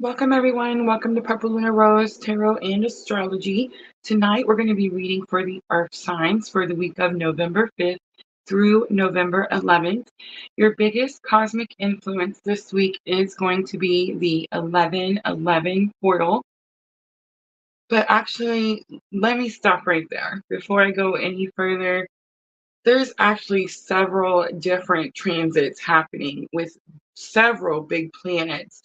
Welcome, everyone. Welcome to Purple Lunar Rose Tarot and Astrology. Tonight, we're going to be reading for the Earth signs for the week of November 5th through November 11th. Your biggest cosmic influence this week is going to be the 1111 portal. But actually, let me stop right there before I go any further. There's actually several different transits happening with several big planets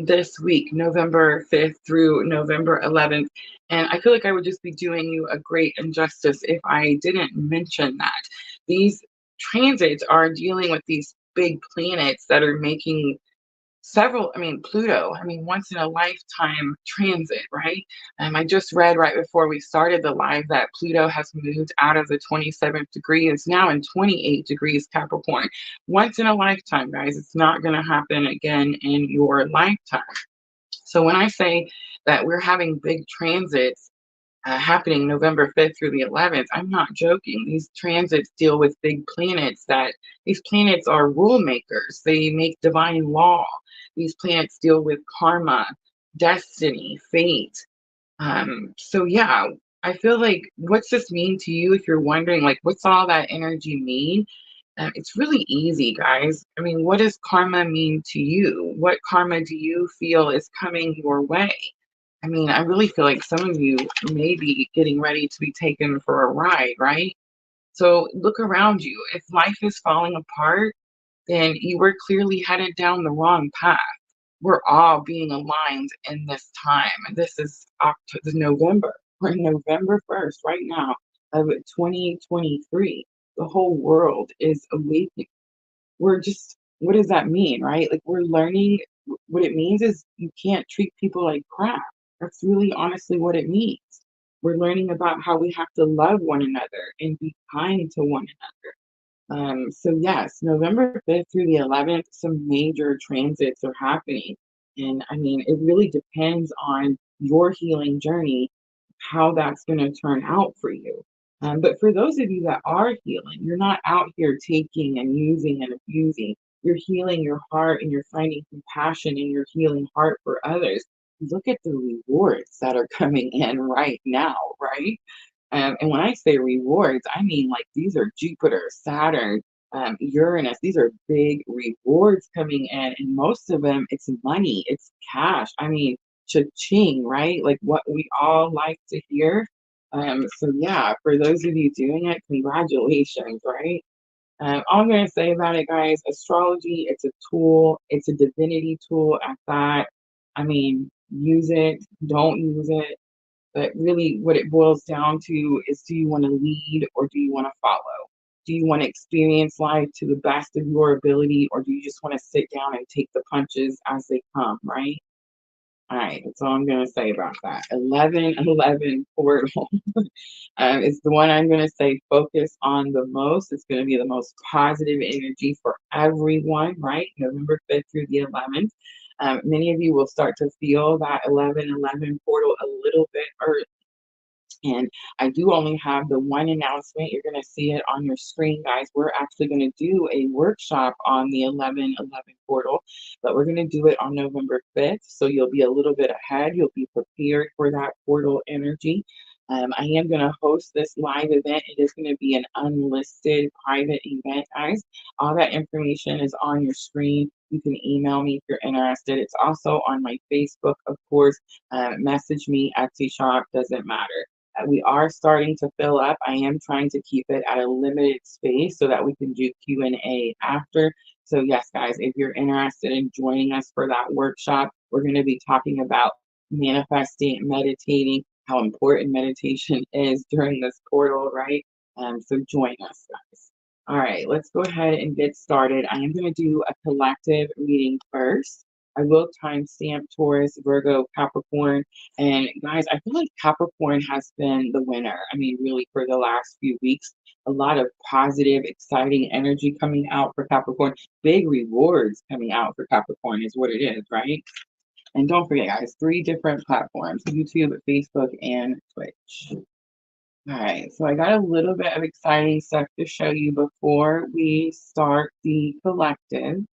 this week, November 5th through November 11th. And I feel like I would just be doing you a great injustice if I didn't mention that. These transits are dealing with these big planets that are making Pluto, once in a lifetime transit, right? I just read right before we started the live that Pluto has moved out of the 27th degree. It's now in 28 degrees Capricorn. Once in a lifetime, guys. It's not going to happen again in your lifetime. So when I say that we're having big transits, happening November 5th through the 11th. I'm not joking. These transits deal with big planets that these planets are rule makers. They make divine law. These planets deal with karma, destiny, fate. So yeah, I feel like what's this mean to you if you're wondering, like, what's all that energy mean? It's really easy, guys. What does karma mean to you? What karma do you feel is coming your way? I really feel like some of you may be getting ready to be taken for a ride, right? So look around you. If life is falling apart, then you were clearly headed down the wrong path. We're all being aligned in this time. And this is November. We're November 1st right now of 2023. The whole world is awakening. What does that mean, right? Like, we're learning. What it means is you can't treat people like crap. That's really honestly what it means. We're learning about how we have to love one another and be kind to one another. So yes, November 5th through the 11th, some major transits are happening. And it really depends on your healing journey, how that's going to turn out for you. But for those of you that are healing, you're not out here taking and using and abusing. You're healing your heart and you're finding compassion in your healing heart for others. Look at the rewards that are coming in right now, right? And when I say rewards, I mean like these are Jupiter, Saturn, Uranus. These are big rewards coming in, and most of them, it's money, it's cash. Cha-ching, right? Like what we all like to hear. So yeah, for those of you doing it, congratulations, right? All I'm going to say about it, guys, astrology, it's a tool, it's a divinity tool at that. Use it, don't use it. But really, what it boils down to is, do you want to lead or do you want to follow? Do you want to experience life to the best of your ability, or do you just want to sit down and take the punches as they come, right? All right, that's all I'm going to say about that. 1111 portal is the one I'm going to say focus on the most. It's going to be the most positive energy for everyone, right? November 5th through the 11th. Many of you will start to feel that 1111 portal a little bit early. And I do only have the one announcement. You're going to see it on your screen, guys. We're actually going to do a workshop on the 1111 portal, but we're going to do it on November 5th. So you'll be a little bit ahead. You'll be prepared for that portal energy. I am going to host this live event. It is going to be an unlisted private event, guys. All that information is on your screen. You can email me if you're interested. It's also on my Facebook, of course. Message me, Etsy shop, doesn't matter. We are starting to fill up. I am trying to keep it at a limited space so that we can do Q&A after. So yes, guys, if you're interested in joining us for that workshop, we're going to be talking about manifesting, meditating, how important meditation is during this portal, right? So join us, guys. All right, let's go ahead and get started. I am going to do a collective reading first. I will timestamp Taurus, Virgo, Capricorn. And guys, I feel like Capricorn has been the winner. Really, for the last few weeks, a lot of positive, exciting energy coming out for Capricorn. Big rewards coming out for Capricorn is what it is, right? And don't forget, guys, 3 different platforms: YouTube, Facebook, and Twitch. All right, so I got a little bit of exciting stuff to show you before we start the collective.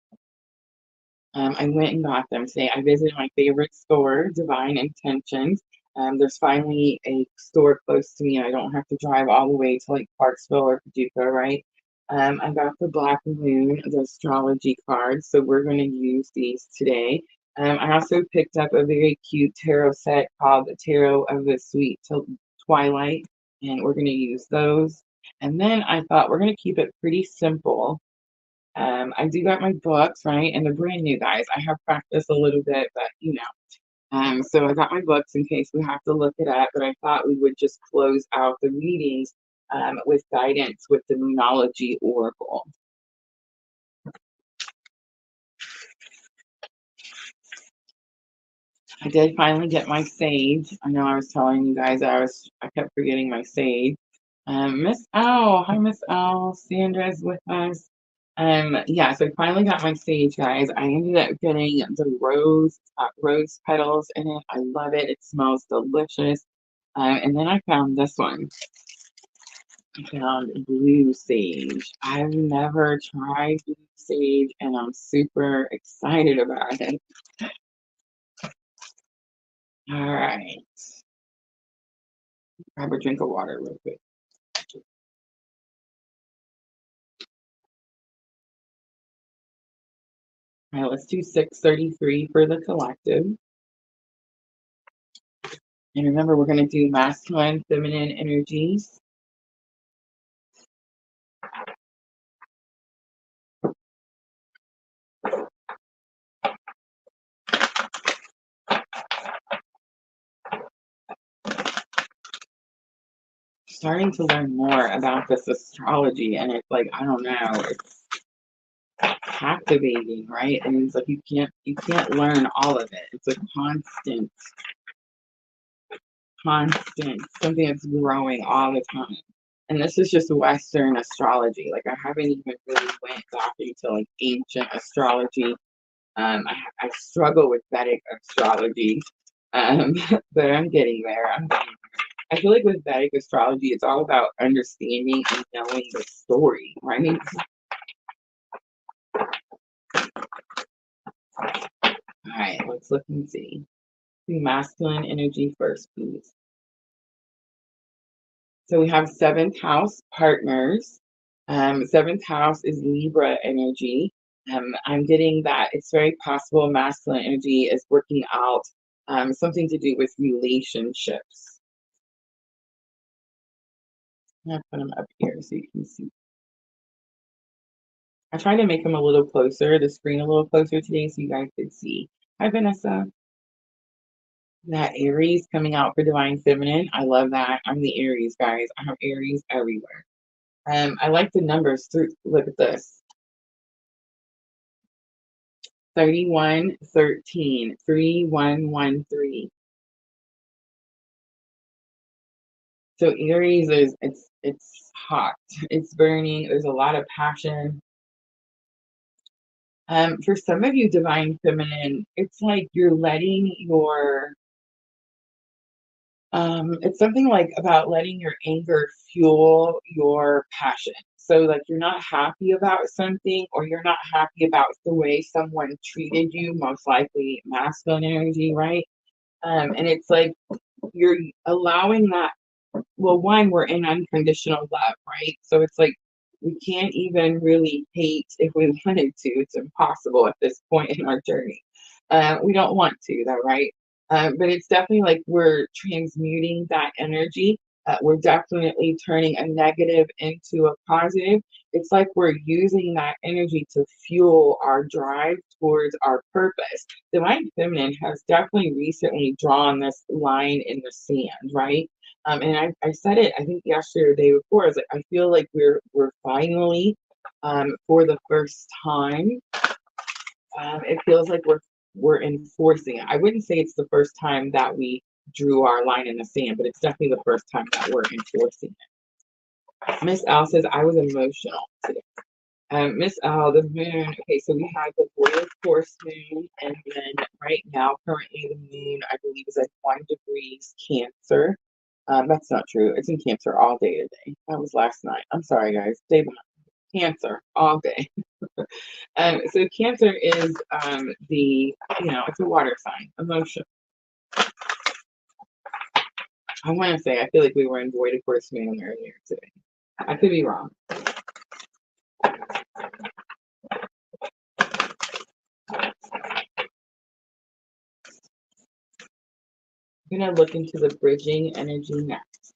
I went and got them today. I visited my favorite store, Divine Intentions. There's finally a store close to me. I don't have to drive all the way to like Parksville or Paducah, right? I got the Black Moon, the astrology cards, so we're going to use these today. I also picked up a very cute tarot set called the Tarot of the Sweet Twilight, and we're going to use those. And then I thought we're going to keep it pretty simple. I do got my books, right? And they're brand new, guys. I have practiced a little bit, but you know. So I got my books in case we have to look it up, but I thought we would just close out the readings with guidance with the Moonology Oracle. I did finally get my sage. I know I was telling you guys I kept forgetting my sage. Miss L, hi Miss L, Sandra's with us. Yeah, so I finally got my sage, guys. I ended up getting the rose petals in it. I love it. It smells delicious. And then I found this one. I found blue sage. I've never tried blue sage, and I'm super excited about it. All right. Grab a drink of water real quick. All right, let's do 633 for the collective. And remember, we're going to do masculine, feminine energies. Starting to learn more about this astrology, and it's like, I don't know, it's captivating, right? And it's like you can't learn all of it. It's a constant something that's growing all the time. And this is just Western astrology. Like I haven't even really went back into like ancient astrology. I struggle with Vedic astrology, but I'm getting there. I feel like with Vedic astrology, it's all about understanding and knowing the story, right? All right, let's look and see. The masculine energy first, please. So we have seventh house partners. Seventh house is Libra energy. I'm getting that it's very possible masculine energy is working out something to do with relationships. I'm going to put them up here so you can see. I tried to make them a little closer, the screen a little closer today so you guys could see. Hi, Vanessa. That Aries coming out for Divine Feminine. I love that. I'm the Aries, guys. I have Aries everywhere. I like the numbers through. Look at this. 3113, 3113. So Aries is it's hot. It's burning. There's a lot of passion. For some of you, Divine Feminine, it's like you're letting your it's something like about letting your anger fuel your passion. So like you're not happy about something or you're not happy about the way someone treated you, most likely masculine energy, right? And it's like you're allowing that. Well, one, we're in unconditional love, right? So it's like we can't even really hate if we wanted to. It's impossible at this point in our journey. We don't want to, though, right? But it's definitely like we're transmuting that energy. We're definitely turning a negative into a positive. It's like we're using that energy to fuel our drive towards our purpose. Divine Feminine has definitely recently drawn this line in the sand, right? And I said it, I think yesterday or the day before, I was like, I feel like we're finally, for the first time, it feels like we're enforcing it. I wouldn't say it's the first time that we drew our line in the sand, but it's definitely the first time that we're enforcing it. Miss Al says, I was emotional today. Miss Al, the moon, okay, so we have the Void of Force moon, and then right now, currently the moon, I believe, is at 1 degrees Cancer. That's not true. It's in Cancer all day today. That was last night. I'm sorry, guys. Day behind. Cancer all day. So Cancer is it's a water sign, emotion. I want to say, I feel like we were in Void of Course Moon earlier today. I could be wrong. I'm going to look into the bridging energy next.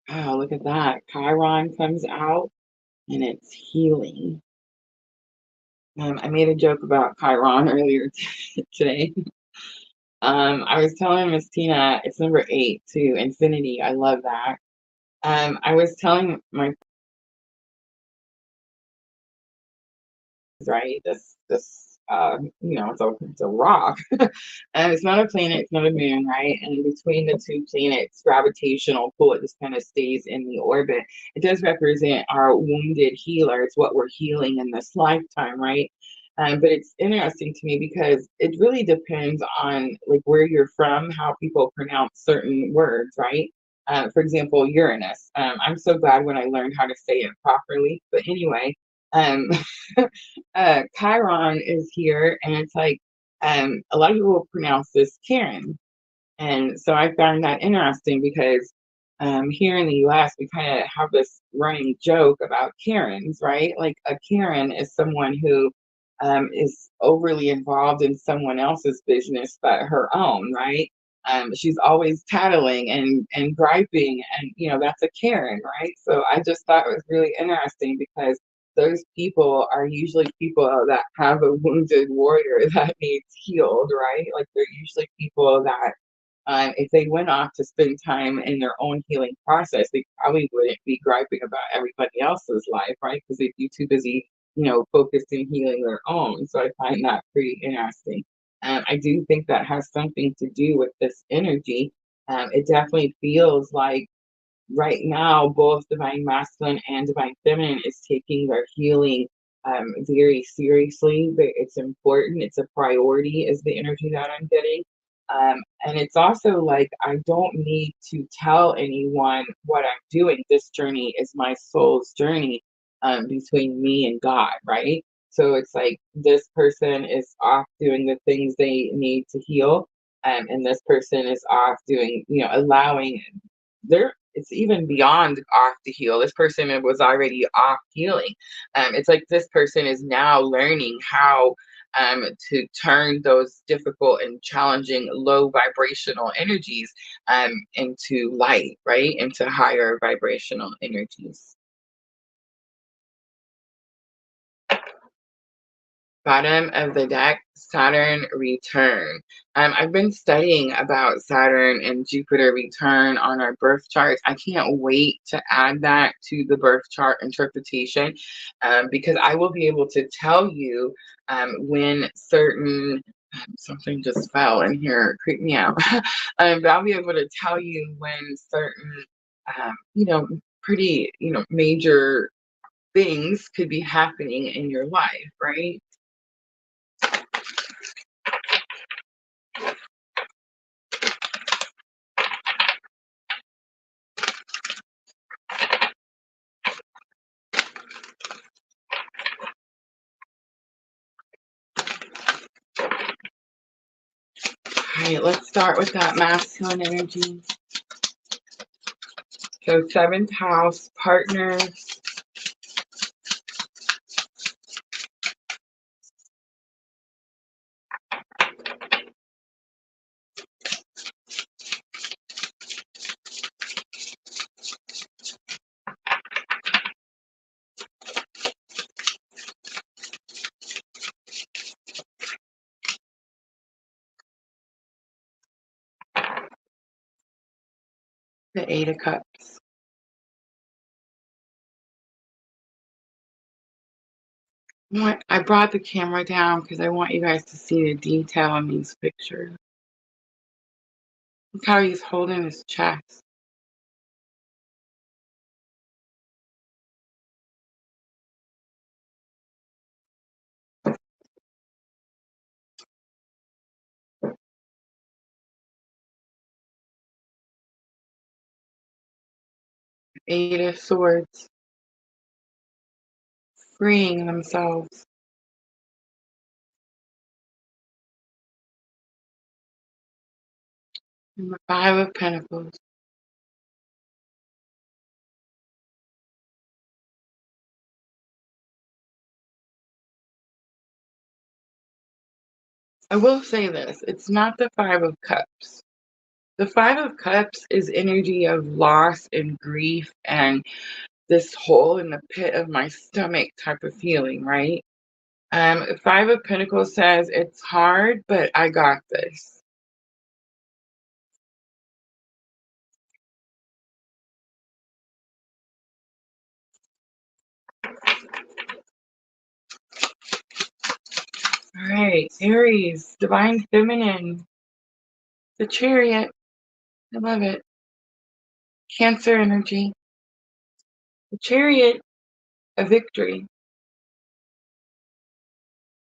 Wow, look at that. Chiron comes out and it's healing. I made a joke about Chiron earlier today. I was telling Miss Tina, it's number 8 to infinity. I love that. I was telling my right, it's a rock. And it's not a planet, it's not a moon, right? And between the two planets, gravitational pull, it just kind of stays in the orbit. It does represent our wounded healer. It's what we're healing in this lifetime, right? But it's interesting to me because it really depends on like where you're from, how people pronounce certain words, right? For example, Uranus. I'm so glad when I learned how to say it properly. But anyway, um, Chiron is here, and it's like a lot of people pronounce this Karen. And so I found that interesting because here in the US, we kind of have this running joke about Karens, right? Like a Karen is someone who is overly involved in someone else's business but her own, right? She's always tattling and griping, and that's a Karen, right? So I just thought it was really interesting because those people are usually people that have a wounded warrior that needs healed, right? Like they're usually people that if they went off to spend time in their own healing process, they probably wouldn't be griping about everybody else's life, right? Because they'd be too busy, focused in healing their own. So I find that pretty interesting. I do think that has something to do with this energy. It definitely feels like right now, both divine masculine and divine feminine is taking their healing very seriously. It's important. It's a priority, is the energy that I'm getting. And it's also like, I don't need to tell anyone what I'm doing. This journey is my soul's journey between me and God, right? So it's like this person is off doing the things they need to heal. And this person is off doing, allowing it's even beyond off to heal. This person was already off healing. It's like this person is now learning how to turn those difficult and challenging low vibrational energies into light, right? Into higher vibrational energies. Bottom of the deck, Saturn return. I've been studying about Saturn and Jupiter return on our birth charts. I can't wait to add that to the birth chart interpretation because I will be able to tell you when certain something just fell in here, it creeped me out. But I'll be able to tell you when certain, pretty, major things could be happening in your life, right? All right, let's start with that masculine energy. So 7th house, partners. The 8 of Cups. I brought the camera down because I want you guys to see the detail in these pictures. Look how he's holding his chest. Eight of Swords. Freeing themselves. And the Five of Pentacles. I will say this, it's not the Five of Cups. The Five of Cups is energy of loss and grief and this hole in the pit of my stomach type of feeling, right? Five of Pentacles says it's hard, but I got this. All right, Aries, Divine Feminine, the Chariot. I love it. Cancer energy, the Chariot, a victory.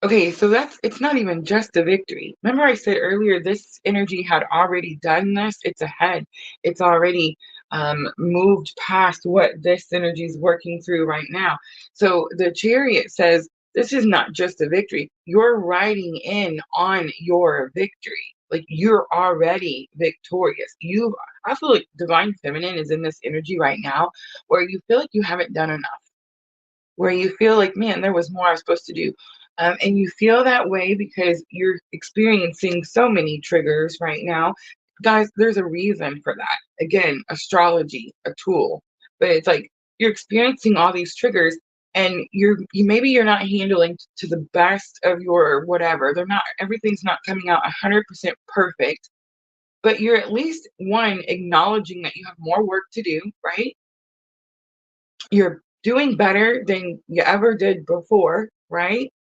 Okay, so it's not even just a victory. Remember I said earlier, this energy had already done this. It's ahead. It's already moved past what this energy is working through right now. So the Chariot says, this is not just a victory. You're riding in on your victory. Like you're already victorious. I feel like Divine Feminine is in this energy right now where you feel like you haven't done enough, where you feel like, man, there was more I was supposed to do. And you feel that way because you're experiencing so many triggers right now. Guys, there's a reason for that. Again, astrology, a tool. But it's like you're experiencing all these triggers and maybe you're not handling to the best of your whatever. Everything's not coming out 100% perfect, but you're at least one acknowledging that you have more work to do, right? You're doing better than you ever did before, right?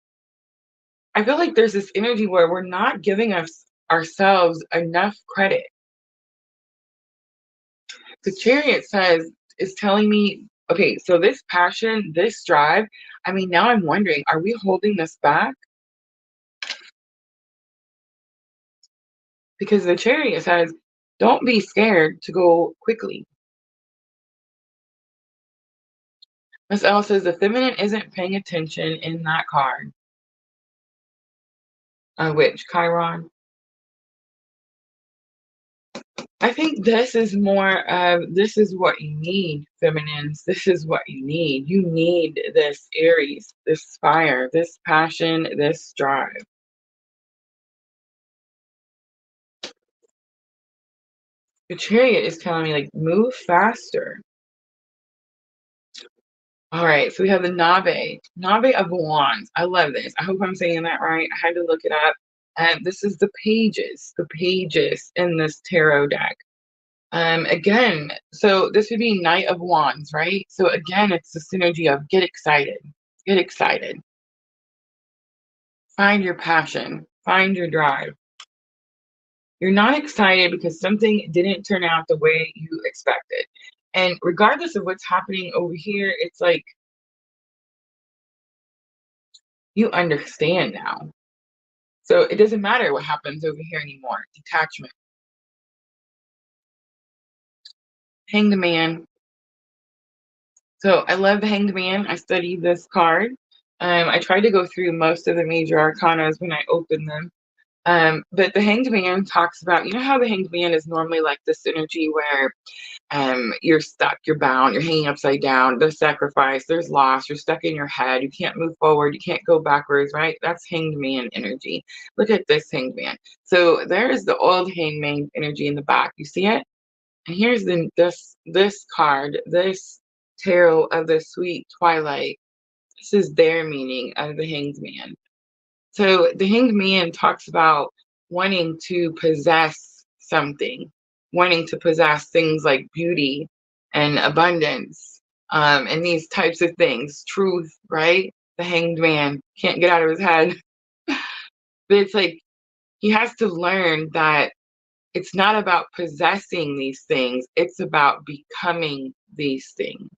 I feel like there's this energy where we're not giving ourselves enough credit. The Chariot is telling me, okay, so this passion, this drive, I mean, now I'm wondering, are we holding this back? Because the Chariot says, don't be scared to go quickly. Miss L says the feminine isn't paying attention in that card. Which? Chiron? I think this is more of, this is what you need, feminines. This is what you need. You need this Aries, this fire, this passion, this drive. The Chariot is telling me, like, move faster. All right, so we have the Nave of Wands. I love this. I hope I'm saying that right. I had to look it up. And this is the pages in this tarot deck. Again, so this would be Knight of Wands, right? So again, it's the synergy of get excited, find your passion, find your drive. You're not excited because something didn't turn out the way you expected. And regardless of what's happening over here, it's like you understand now. So it doesn't matter what happens over here anymore. Detachment. Hanged Man. So I love the Hanged Man. I studied this card. I tried to go through most of the major arcanas when I opened them. But the Hanged Man talks about, you know how the Hanged Man is normally like this energy where you're stuck, you're bound, you're hanging upside down, there's sacrifice, there's loss, you're stuck in your head, you can't move forward, you can't go backwards, right? That's Hanged Man energy. Look at this Hanged Man. So there's the old Hanged Man energy in the back. You see it? And here's this card, this tarot of the sweet twilight. This is their meaning of the Hanged Man. So the Hanged Man talks about wanting to possess something, wanting to possess things like beauty and abundance, and these types of things. Truth, right? The Hanged Man can't get out of his head. But it's like he has to learn that it's not about possessing these things, it's about becoming these things.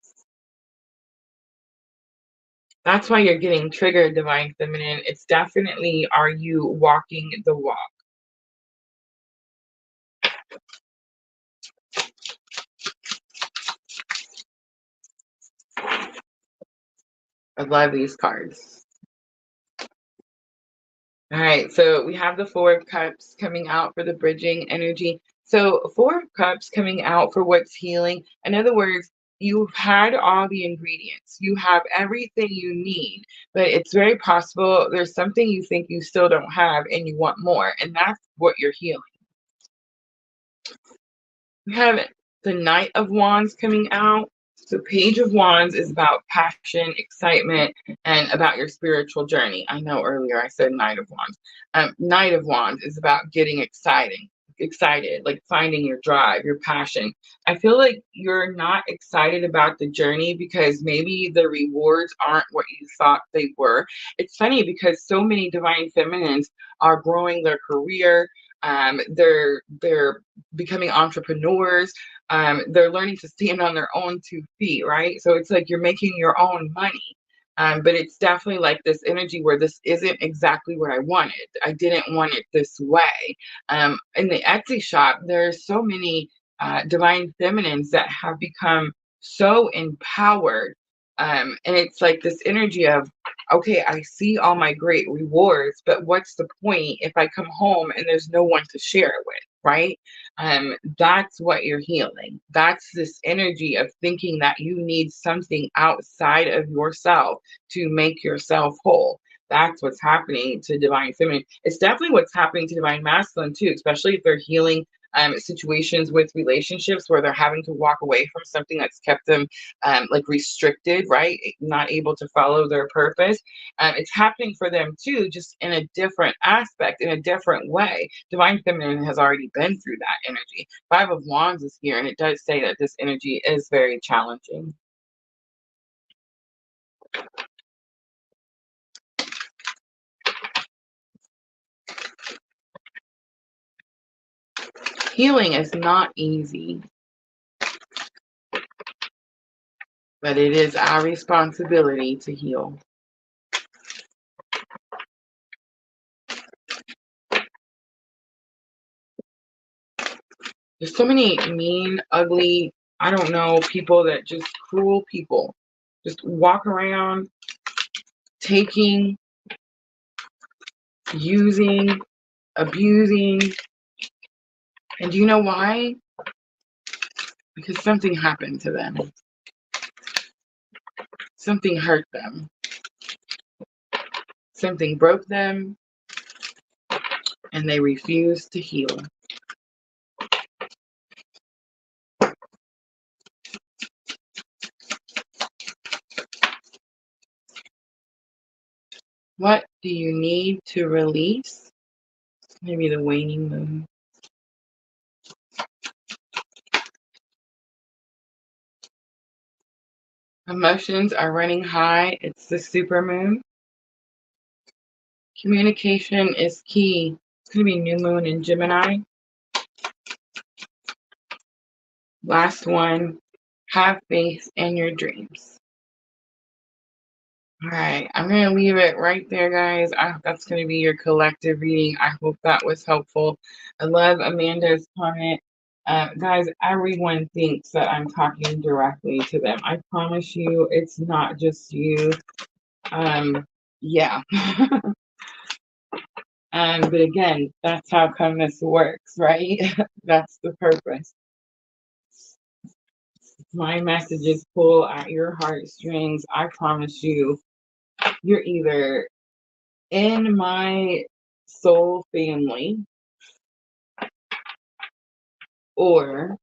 That's why you're getting triggered, Divine Feminine. It's definitely, are you walking the walk? I love these cards. All right, so we have the Four of Cups coming out for the bridging energy. So Four of Cups coming out for what's healing. In other words, you've had all the ingredients. You have everything you need, but it's very possible there's something you think you still don't have and you want more, and that's what you're healing. We have the Knight of Wands coming out. So Page of Wands is about passion, excitement, and about your spiritual journey. I know earlier I said Knight of Wands. Knight of Wands is about getting excited, like finding your drive, your passion. I feel like you're not excited about the journey because maybe the rewards aren't what you thought they were. It's funny because so many divine feminines are growing their career. They're becoming entrepreneurs. They're learning to stand on their own 2 feet, right? So it's like you're making your own money. But it's definitely like this energy where this isn't exactly what I wanted. I didn't want it this way. In the Etsy shop, there's so many divine feminines that have become so empowered. And it's like this energy of, okay, I see all my great rewards, but what's the point if I come home and there's no one to share it with, right? That's what you're healing. That's this energy of thinking that you need something outside of yourself to make yourself whole. That's what's happening to divine feminine. It's definitely what's happening to divine masculine too, especially if they're healing situations with relationships where they're having to walk away from something that's kept them like restricted, right? Not able to follow their purpose. It's happening for them too, just in a different aspect, in a different way. Divine feminine has already been through that energy. Five of Wands is here, and it does say that this energy is very challenging. Healing is not easy, but it is our responsibility to heal. There's so many mean, ugly, I don't know, people that just cruel people. Just walk around taking, using, abusing. And do you know why? Because something happened to them. Something hurt them. Something broke them, and they refuse to heal. What do you need to release? Maybe the waning moon. Emotions are running high. It's the super moon. Communication is key. It's going to be new moon in Gemini. Last one, have faith in your dreams. All right, I'm going to leave it right there, guys. That's going to be your collective reading. I hope that was helpful. I love Amanda's comment. Guys, everyone thinks that I'm talking directly to them. I promise you, it's not just you. Yeah. But again, that's how come this works, right? That's the purpose. My messages pull at your heartstrings. I promise you, you're either in my soul family or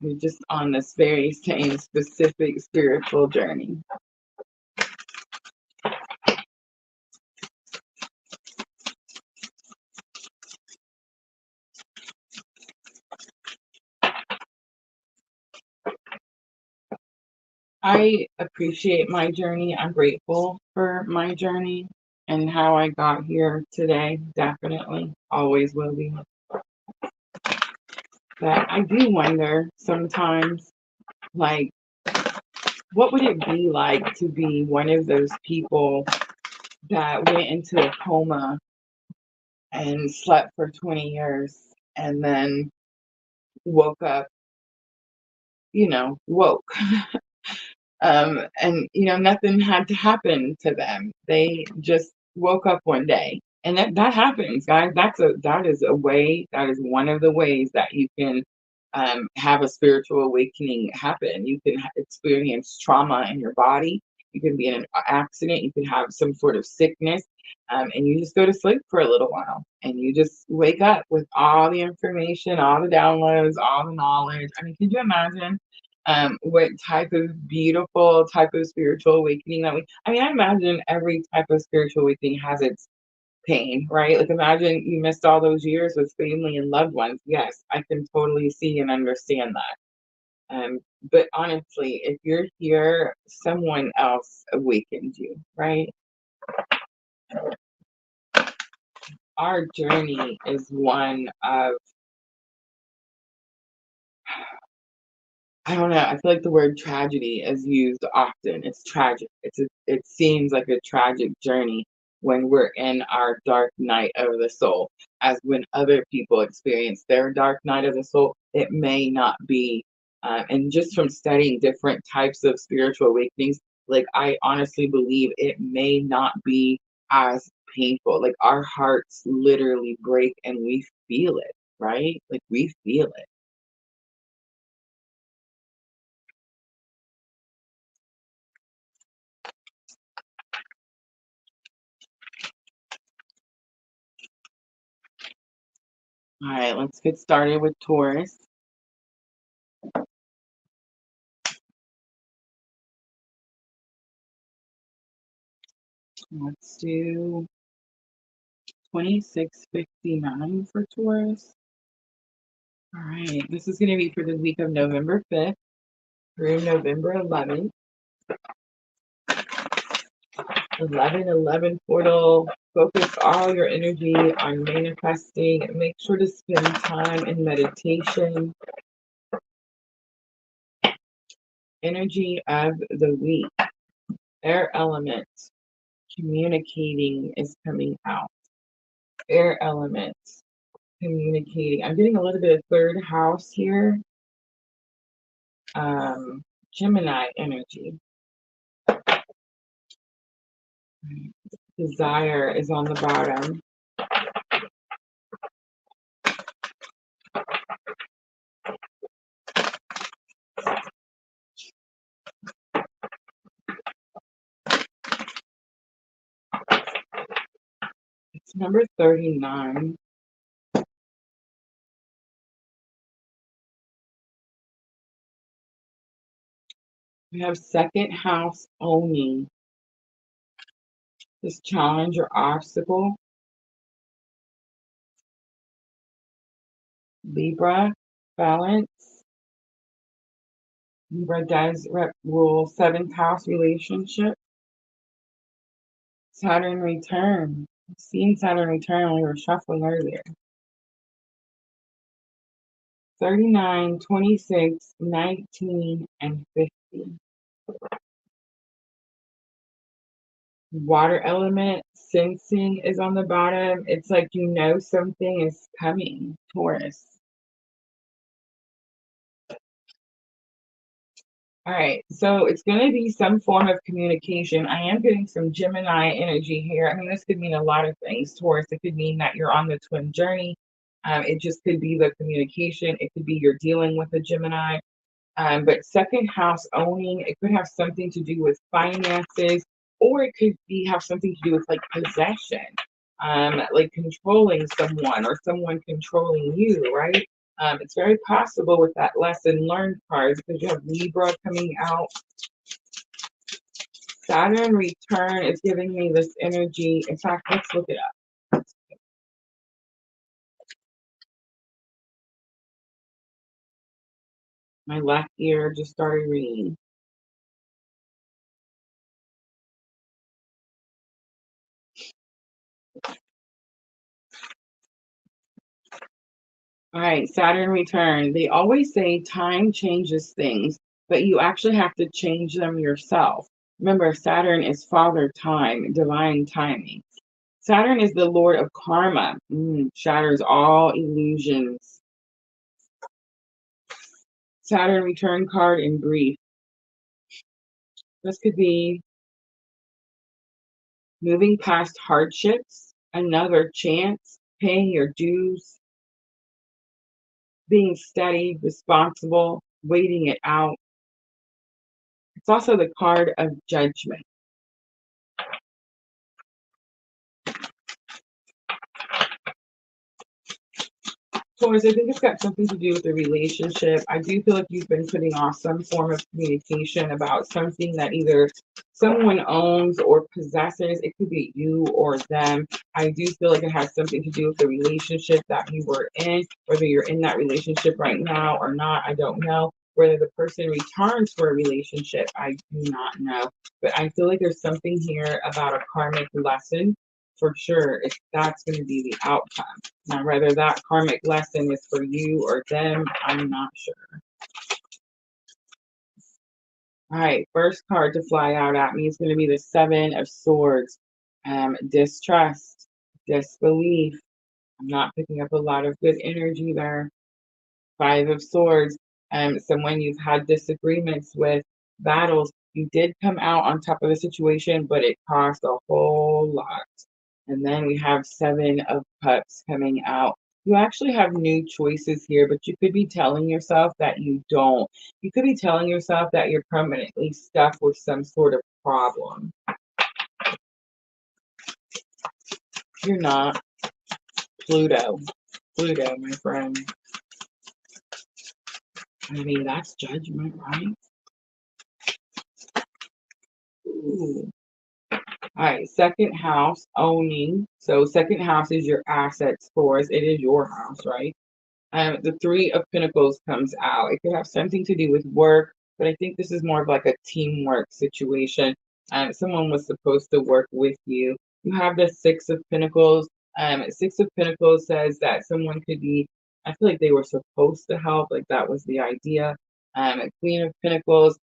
you're just on this very same specific spiritual journey. I appreciate my journey. I'm grateful for my journey and how I got here today. Definitely. Always will be. But I do wonder sometimes, like, what would it be like to be one of those people that went into a coma and slept for 20 years and then woke up, woke. And nothing had to happen to them. They just woke up one day. And that happens, guys. That is one of the ways that you can have a spiritual awakening happen. You can experience trauma in your body. You can be in an accident. You can have some sort of sickness. And you just go to sleep for a little while. And you just wake up with all the information, all the downloads, all the knowledge. I mean, could you imagine what type of beautiful type of spiritual awakening I imagine every type of spiritual awakening has its pain, right? Like, imagine you missed all those years with family and loved ones. Yes, I can totally see and understand that. But honestly, if you're here, someone else awakened you, right? Our journey is one of, I don't know. I feel like the word tragedy is used often. It's tragic. It seems like a tragic journey when we're in our dark night of the soul. As when other people experience their dark night of the soul, it may not be. And just from studying different types of spiritual awakenings, like, I honestly believe it may not be as painful. Like, our hearts literally break and we feel it, right? Like, we feel it. All right, let's get started with Taurus. Let's do 2659 for Taurus. All right, this is going to be for the week of November 5th through November 11th. 11/11 portal. Focus all your energy on manifesting. Make sure to spend time in meditation. Energy of the week. Air element. Communicating is coming out. Air element. Communicating. I'm getting a little bit of third house here. Gemini energy. Desire is on the bottom. It's number 39. We have second house owning. This challenge or obstacle. Libra, balance. Libra does rule seventh house relationship. Saturn return. I've seen Saturn return when we were shuffling earlier. 39, 26, 19, and 50. Water element, sensing is on the bottom. It's like something is coming, Taurus. All right, so it's going to be some form of communication. I am getting some Gemini energy here. I mean, this could mean a lot of things, Taurus. It could mean that you're on the twin journey. It just could be the communication. It could be you're dealing with a Gemini. But second house owning, it could have something to do with finances, or it could have something to do with like possession, like controlling someone or someone controlling you, right? It's very possible with that lesson learned cards because you have Libra coming out. Saturn return is giving me this energy. In fact, let's look it up. My left ear just started reading. All right, Saturn return. They always say time changes things, but you actually have to change them yourself. Remember, Saturn is father time, divine timing. Saturn is the lord of karma, shatters all illusions. Saturn return card in brief. This could be moving past hardships, another chance, paying your dues, being steady, responsible, waiting it out. It's also the card of judgment. Taurus, I think it's got something to do with the relationship. I do feel like you've been putting off some form of communication about something that either someone owns or possesses. It could be you or them. I do feel like it has something to do with the relationship that you were in, whether you're in that relationship right now or not. I don't know. Whether the person returns for a relationship, I do not know. But I feel like there's something here about a karmic lesson for sure, if that's going to be the outcome. Now, whether that karmic lesson is for you or them, I'm not sure. All right, first card to fly out at me is going to be the Seven of Swords. Distrust, disbelief. I'm not picking up a lot of good energy there. Five of Swords, someone you've had disagreements with, battles. You did come out on top of the situation, but it cost a whole lot. And then we have Seven of Cups coming out. You actually have new choices here, but you could be telling yourself that you don't. You could be telling yourself that you're permanently stuck with some sort of problem. You're not. Pluto. Pluto, my friend. I mean, that's judgment, right? Ooh. All right, second house, owning. So second house is your assets, Taurus. It is your house, right? The Three of Pentacles comes out. It could have something to do with work, but I think this is more of like a teamwork situation. Someone was supposed to work with you. You have the Six of Pentacles. Six of Pentacles says that someone could be, I feel like they were supposed to help, like that was the idea. Queen of Pentacles,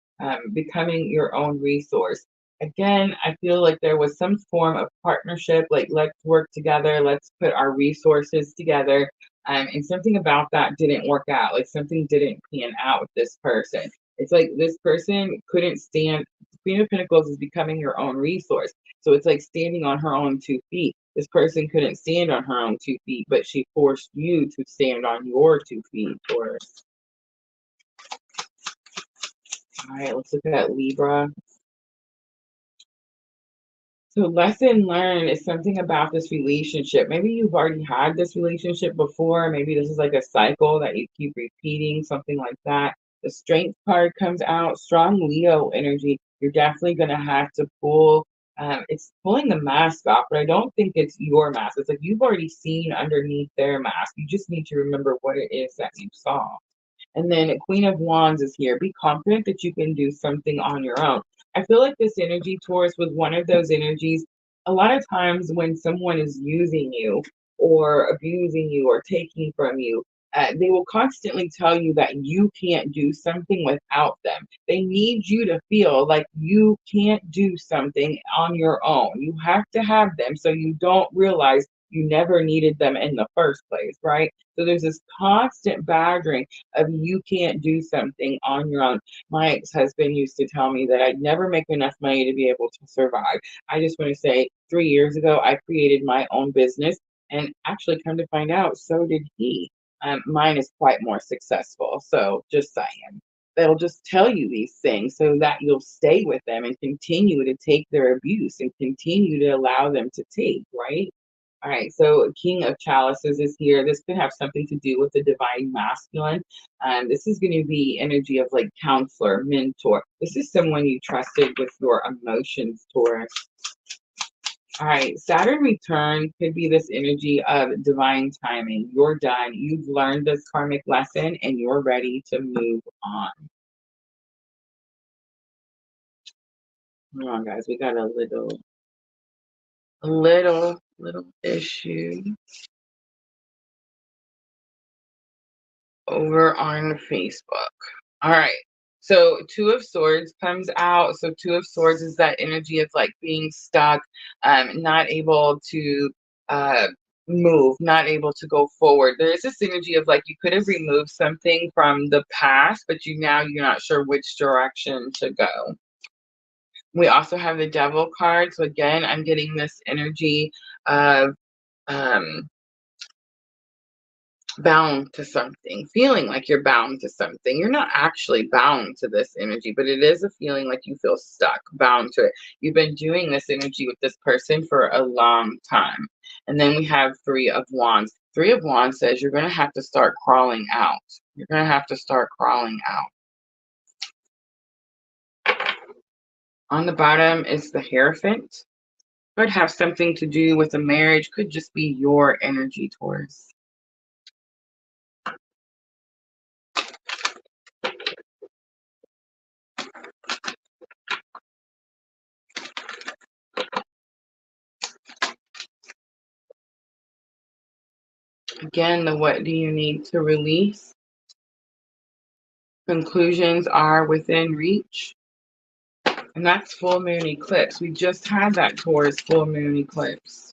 becoming your own resource. Again, I feel like there was some form of partnership, like let's work together, let's put our resources together. And something about that didn't work out. Like something didn't pan out with this person. It's like this person couldn't stand. Queen of Pentacles is becoming your own resource. So it's like standing on her own 2 feet. This person couldn't stand on her own 2 feet, but she forced you to stand on your 2 feet, Taurus. All right, let's look at Libra. So lesson learned is something about this relationship. Maybe you've already had this relationship before. Maybe this is like a cycle that you keep repeating, something like that. The Strength card comes out, strong Leo energy. You're definitely going to have to pull. It's pulling the mask off, but I don't think it's your mask. It's like you've already seen underneath their mask. You just need to remember what it is that you saw. And then Queen of Wands is here. Be confident that you can do something on your own. I feel like this energy, Taurus, was one of those energies. A lot of times when someone is using you or abusing you or taking from you, they will constantly tell you that you can't do something without them. They need you to feel like you can't do something on your own. You have to have them so you don't realize you never needed them in the first place, right? So there's this constant badgering of you can't do something on your own. My ex-husband used to tell me that I'd never make enough money to be able to survive. I just want to say 3 years ago, I created my own business, and actually come to find out, so did he. Mine is quite more successful. So just saying. They'll just tell you these things so that you'll stay with them and continue to take their abuse and continue to allow them to take, right? All right, so King of Chalices is here. This could have something to do with the divine masculine. This is going to be energy of like counselor, mentor. This is someone you trusted with your emotions, Taurus. All right, Saturn return could be this energy of divine timing. You're done. You've learned this karmic lesson and you're ready to move on. Hold on, guys. We got a little issue over on Facebook. All right. So Two of Swords comes out. So Two of Swords is that energy of like being stuck, not able to uh, move, not able to go forward. There is this energy of like you could have removed something from the past, but you're not sure which direction to go. We also have the Devil card. So again, I'm getting this energy of bound to something, feeling like you're bound to something. You're not actually bound to this energy, but it is a feeling like you feel stuck, bound to it. You've been doing this energy with this person for a long time. And then we have Three of Wands. Three of Wands says you're going to have to start crawling out. You're going to have to start crawling out. On the bottom is the Hierophant. Could have something to do with a marriage. Could just be your energy, Taurus. Again, the what do you need to release? Conclusions are within reach. And that's full moon eclipse. We just had that Taurus full moon eclipse.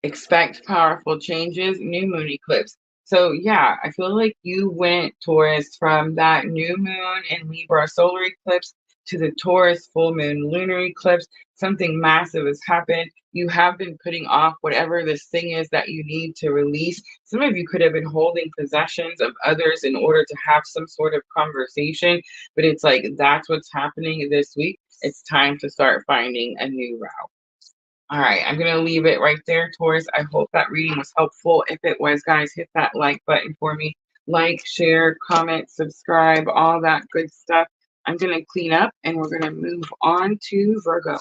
Expect powerful changes, new moon eclipse. So yeah, I feel like you went, Taurus, from that new moon and Libra solar eclipse to the Taurus full moon lunar eclipse. Something massive has happened. You have been putting off whatever this thing is that you need to release. Some of you could have been holding possessions of others in order to have some sort of conversation, but it's like that's what's happening this week. It's time to start finding a new route. All right, I'm going to leave it right there, Taurus. I hope that reading was helpful. If it was, guys, hit that like button for me. Like, share, comment, subscribe, all that good stuff. I'm going to clean up and we're going to move on to Virgo.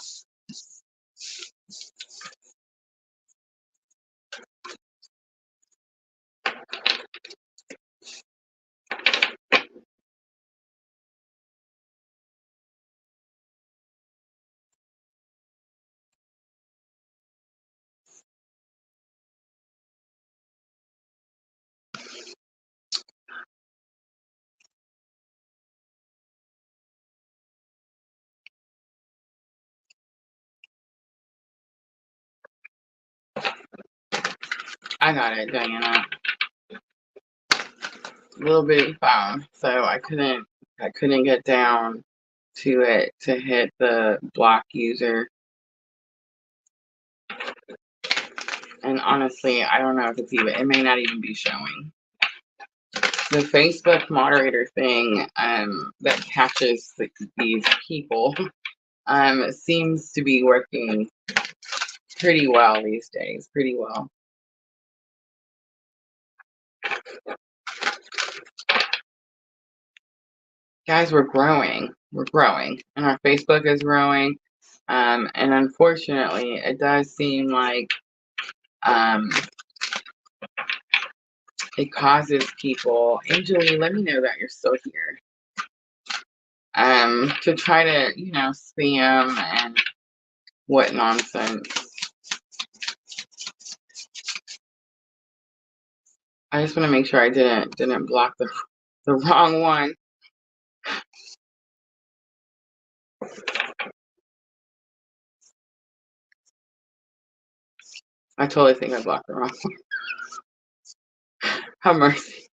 I got it, Diana. A little bitty phone, so I couldn't get down to it to hit the block user. And honestly, I don't know if it's even, it may not even be showing. The Facebook moderator thing that catches these people seems to be working pretty well these days, pretty well. Guys, we're growing, and our Facebook is growing, and unfortunately, it does seem like it causes people, Angelie, let me know that you're still here, to try to, you know, spam and what nonsense. I just want to make sure I didn't block the wrong one. I totally think I blocked the wrong one. Have mercy.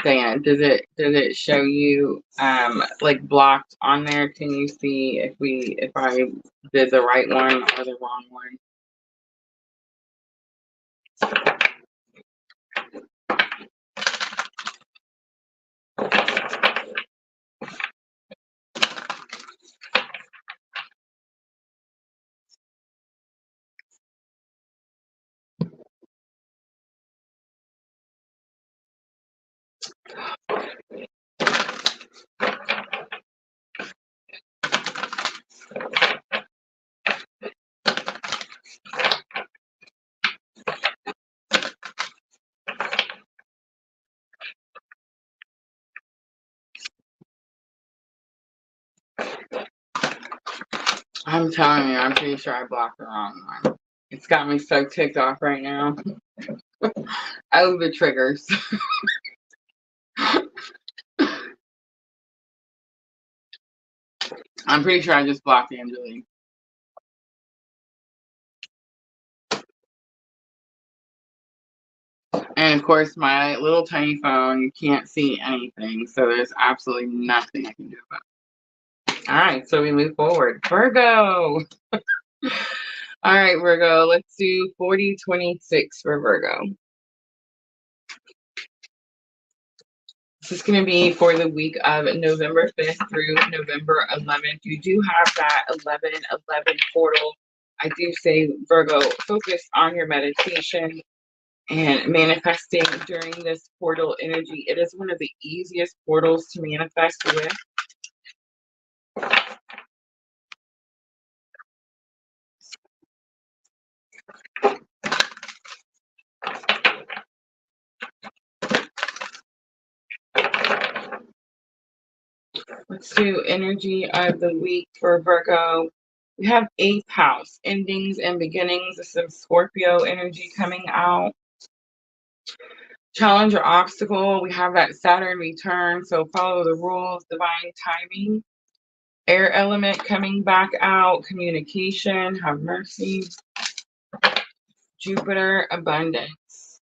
Diana, does it show you like blocked on there? Can you see if I did the right one or the wrong one? I'm telling you, I'm pretty sure I blocked the wrong one. It's got me so ticked off right now. I love the triggers. I'm pretty sure I just blocked Angelie. And of course, my little tiny phone, you can't see anything, so there's absolutely nothing I can do about it. All right, so we move forward. Virgo. All right, Virgo, let's do 4026 for Virgo. This is going to be for the week of November 5th through November 11th. You do have that 11/11 portal. I do say, Virgo, focus on your meditation and manifesting during this portal energy. It is one of the easiest portals to manifest with. Let's do energy of the week for Virgo. We have 8th house, endings and beginnings. Some Scorpio energy coming out. Challenge or obstacle. We have that Saturn return, so follow the rules, divine timing. Air element coming back out, communication, have mercy. Jupiter, abundance.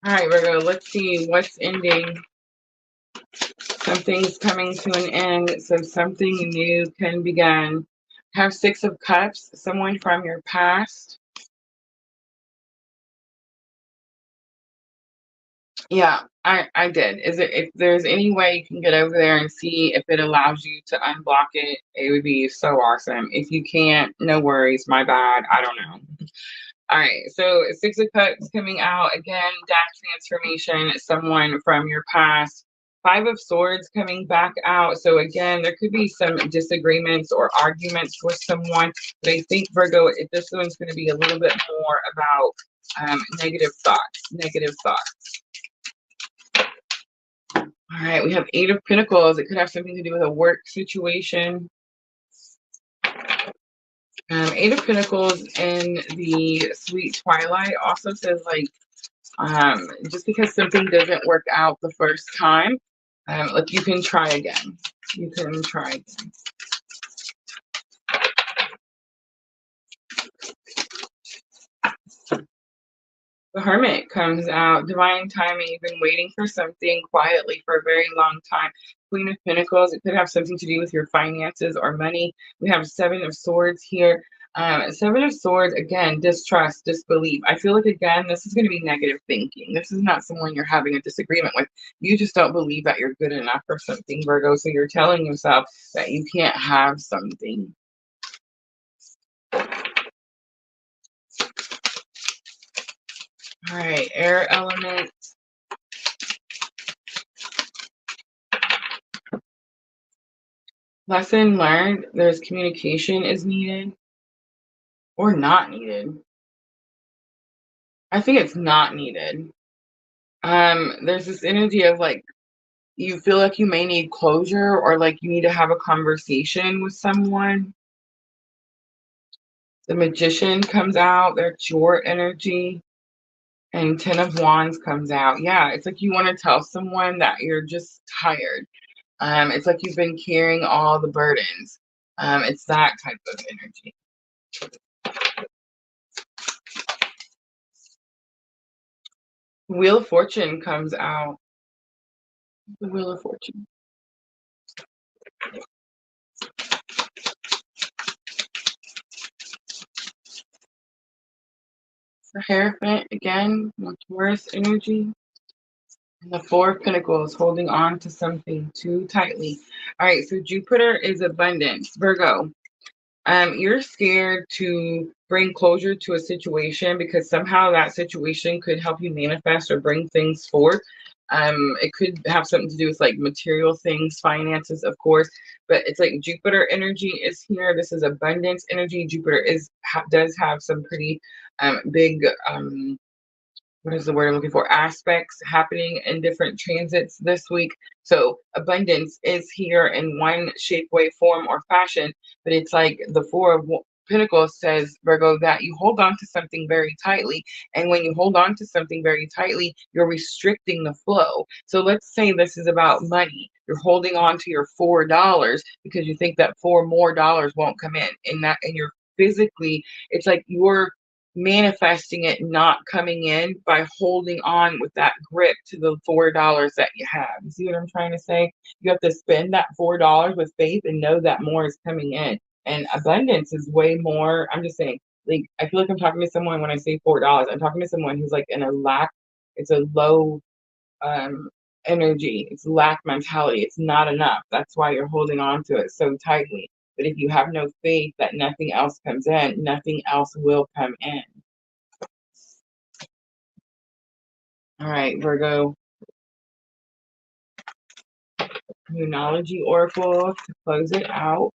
All right, Virgo, let's see what's ending. Something's coming to an end, so something new can begin. Have 6 of Cups, someone from your past. Yeah, I did. Is it, if there's any way you can get over there and see if it allows you to unblock it, it would be so awesome. If you can't, no worries, my bad. I don't know. All right, so 6 of Cups coming out again, that transformation, someone from your past. 5 of Swords coming back out. So again, there could be some disagreements or arguments with someone, but I think, Virgo, this one's going to be a little bit more about negative thoughts, negative thoughts. All right, we have 8 of Pentacles. It could have something to do with a work situation. 8 of Pentacles in the Sweet Twilight also says, like, just because something doesn't work out the first time, like, you can try again. You can try again. The Hermit comes out, divine timing. You've been waiting for something quietly for a very long time. Queen of Pentacles, it could have something to do with your finances or money. We have 7 of Swords here. 7 of Swords, again, distrust, disbelief. I feel like, again, this is going to be negative thinking. This is not someone you're having a disagreement with. You just don't believe that you're good enough for something, Virgo. So you're telling yourself that you can't have something. All right, air element. Lesson learned, there's communication is needed or not needed. I think it's not needed. There's this energy of, like, you feel like you may need closure, or like you need to have a conversation with someone. The Magician comes out, that's your energy. And 10 of Wands comes out. Yeah, it's like you want to tell someone that you're just tired. It's like you've been carrying all the burdens. It's that type of energy. Wheel of Fortune comes out. The Wheel of Fortune. The Hierophant, again, more Taurus energy. And the 4 of Pentacles, holding on to something too tightly. All right, so Jupiter is abundance. Virgo, you're scared to bring closure to a situation because somehow that situation could help you manifest or bring things forth. It could have something to do with, like, material things, finances, of course, but it's like Jupiter energy is here. This is abundance energy. Jupiter does have some pretty big, what is the word I'm looking for, aspects happening in different transits this week. So abundance is here in one shape, way, form, or fashion, but it's like the Pentacles says, Virgo, that you hold on to something very tightly. And when you hold on to something very tightly, you're restricting the flow. So let's say this is about money. You're holding on to your $4 because you think that $4 more won't come in. And you're physically, it's like you're manifesting it not coming in by holding on with that grip to the $4 that you have. You see what I'm trying to say? You have to spend that $4 with faith and know that more is coming in. And abundance is way more. I'm just saying, like, I feel like I'm talking to someone when I say $4. I'm talking to someone who's like in a lack, it's a low um energy, it's lack mentality, it's not enough. That's why you're holding on to it so tightly. But if you have no faith that nothing else comes in, nothing else will come in. All right, Virgo. Numerology Oracle to close it out.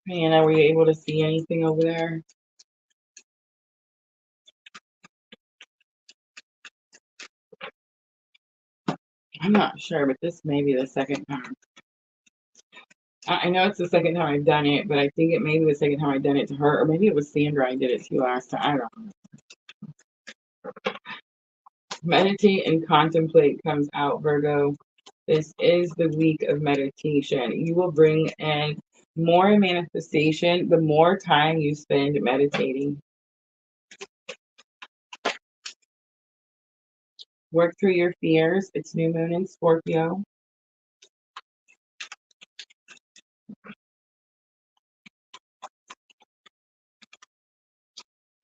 Man, are we able to see anything over there? I'm not sure, but this may be the second time. I know it's the second time I've done it, but I think it may be the second time I've done it to her, or maybe it was Sandra I did it to last time. I don't know. Meditate and contemplate comes out, Virgo. This is the week of meditation. You will bring in more manifestation the more time you spend meditating. Work through your fears. It's new moon in Scorpio.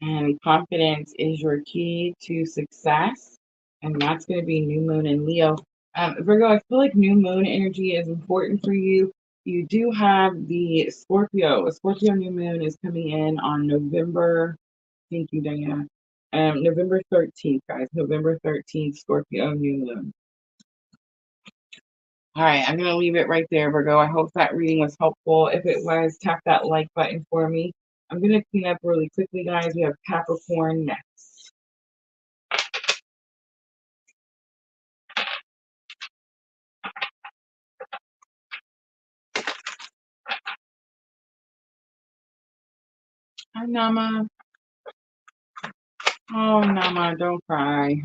And confidence is your key to success. And that's going to be new moon in Leo. Virgo, I feel like new moon energy is important for you. You do have the Scorpio. A Scorpio new moon is coming in on November. Thank you, Diana. November 13th, guys. November 13th, Scorpio new moon. All right, I'm going to leave it right there, Virgo. I hope that reading was helpful. If it was, tap that like button for me. I'm going to clean up really quickly, guys. We have Capricorn next. Hi, Nama. Oh, Nama, don't cry.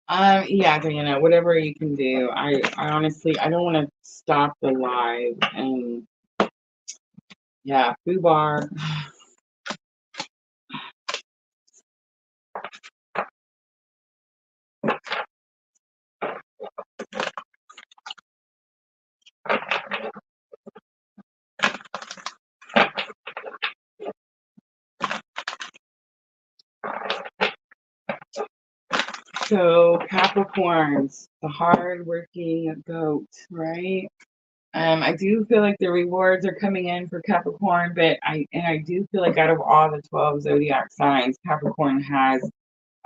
Yeah, Diana, whatever you can do. I honestly, I don't want to stop the live. And yeah, Fubar. So Capricorns, the hard-working goat, right? I do feel like the rewards are coming in for Capricorn, but I do feel like out of all the 12 zodiac signs, Capricorn has,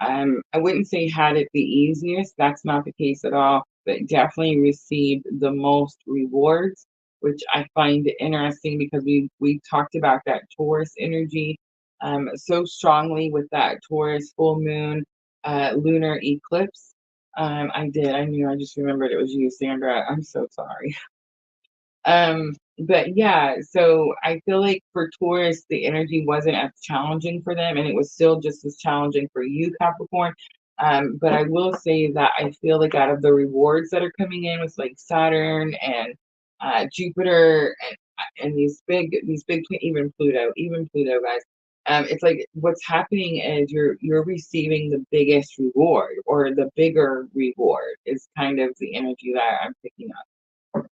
I wouldn't say had it the easiest. That's not the case at all, but definitely received the most rewards, which I find interesting because we talked about that Taurus energy so strongly with that Taurus full moon lunar eclipse. I did. I knew. I just remembered it was you, Sandra. I'm so sorry. But yeah, so I feel like for Taurus, the energy wasn't as challenging for them, and it was still just as challenging for you, Capricorn. But I will say that I feel like out of the rewards that are coming in with like Saturn and Jupiter and these big even Pluto, guys. It's like what's happening is you're receiving the biggest reward or the bigger reward is kind of the energy that I'm picking up.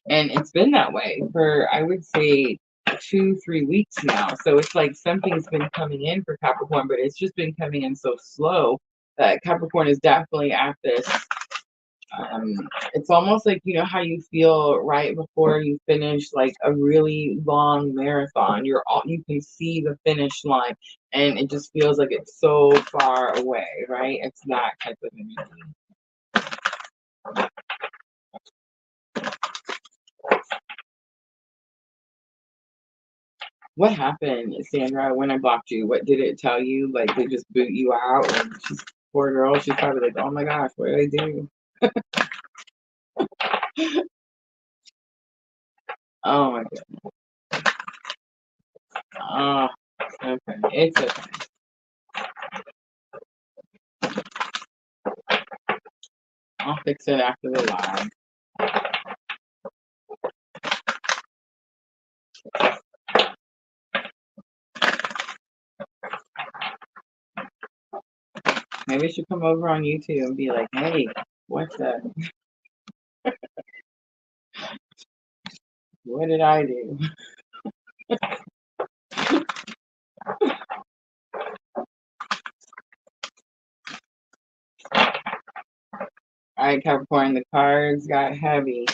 And it's been that way for, I would say, 2-3 weeks now. So it's like something's been coming in for Capricorn, but it's just been coming in so slow that Capricorn is definitely at this. It's almost like, you know, how you feel right before you finish like a really long marathon. You can see the finish line and it just feels like it's so far away, right? It's that type of energy. What happened, Sandra, when I blocked you? What did it tell you? Like, they just boot you out? And she's poor girl. She's probably like, oh my gosh, what did I do? Oh my goodness. Oh, okay. It's okay. I'll fix it after the live. Maybe I should come over on YouTube and be like, hey, what's up? What did I do? Alright, Capricorn, the cards got heavy.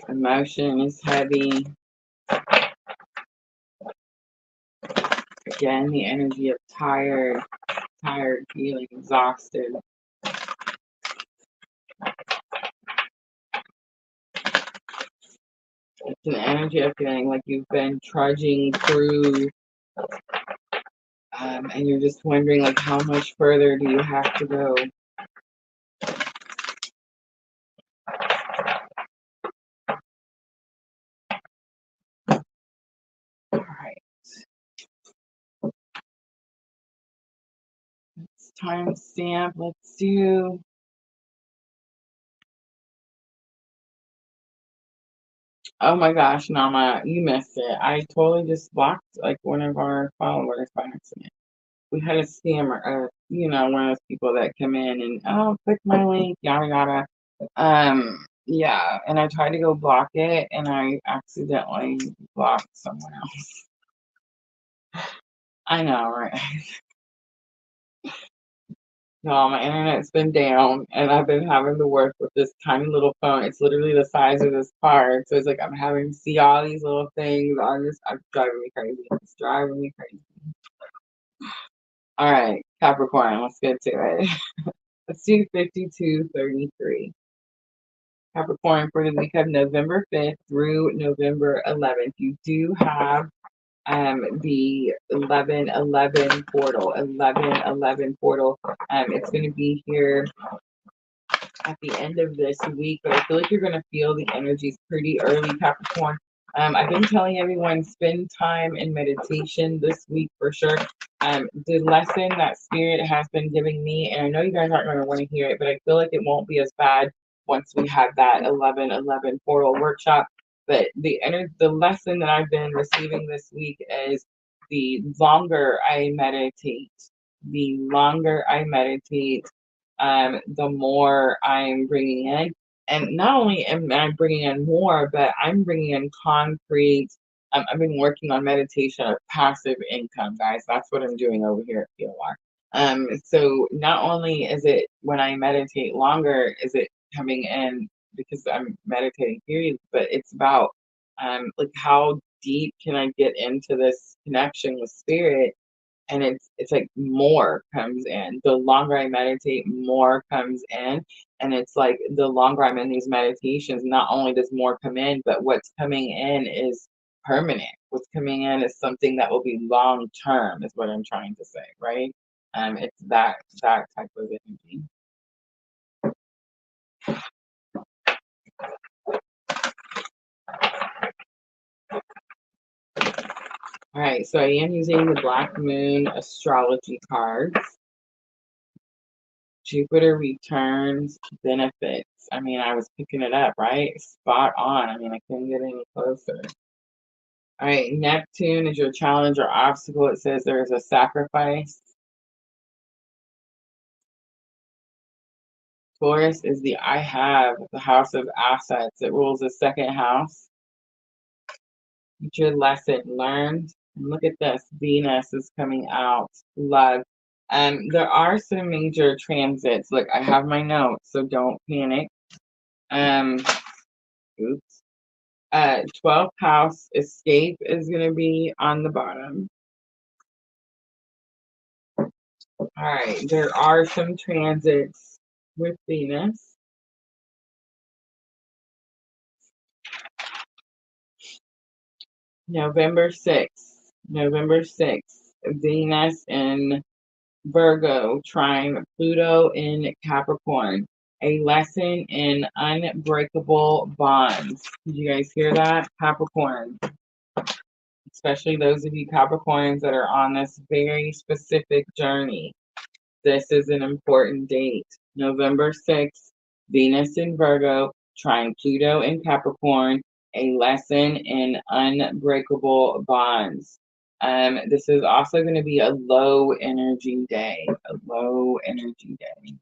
Emotion is heavy. Again, the energy of tired, feeling exhausted. It's an energy of feeling like you've been trudging through, and you're just wondering, like, how much further do you have to go? Alright. Let's timestamp. Let's do. Oh my gosh, Nama, you missed it. I totally just blocked like one of our followers by accident. We had a scammer, one of those people that come in and, oh, click my link, yada yada. Yeah, and I tried to go block it and I accidentally blocked someone else. I know, right? No, my internet's been down and I've been having to work with this tiny little phone. It's literally the size of this card. So it's like I'm having to see all these little things on this. I'm driving me crazy. It's driving me crazy. All right, Capricorn, let's get to it. Let's do 5233. Capricorn, for the week of November 5th through November 11th, you do have the 1111 portal. 1111 portal. It's going to be here at the end of this week, but I feel like you're going to feel the energies pretty early, Capricorn. I've been telling everyone, spend time in meditation this week for sure. The lesson that Spirit has been giving me, and I know you guys aren't going to want to hear it, but I feel like it won't be as bad once we have that 1111 portal workshop. But the lesson that I've been receiving this week is the longer I meditate, the more I'm bringing in. And not only am I bringing in more, but I'm bringing in concrete. I've been working on meditation of passive income, guys. That's what I'm doing over here at POR. So not only is it when I meditate longer, is it coming in because I'm meditating, period, but it's about like how deep can I get into this connection with spirit, and it's like more comes in. The longer I meditate, more comes in. And it's like the longer I'm in these meditations, not only does more come in, but what's coming in is permanent. What's coming in is something that will be long term, is what I'm trying to say, right? It's that type of energy. All right, so I am using the Black Moon astrology cards. Jupiter returns benefits. I mean, I was picking it up, right? Spot on. I mean, I couldn't get any closer. All right, Neptune is your challenge or obstacle. It says there is a sacrifice. Taurus is the I have, the house of assets. It rules the second house. Future lesson learned. And look at this. Venus is coming out. Love. There are some major transits. Look, I have my notes, so don't panic. Oops. 12th house escape is going to be on the bottom. All right, there are some transits with Venus. November 6th, Venus in Virgo, trine Pluto in Capricorn. A lesson in unbreakable bonds. Did you guys hear that? Capricorn. Especially those of you Capricorns that are on this very specific journey. This is an important date. November 6th, Venus in Virgo, trine Pluto in Capricorn, a lesson in unbreakable bonds. This is also going to be a low energy day, a low energy day.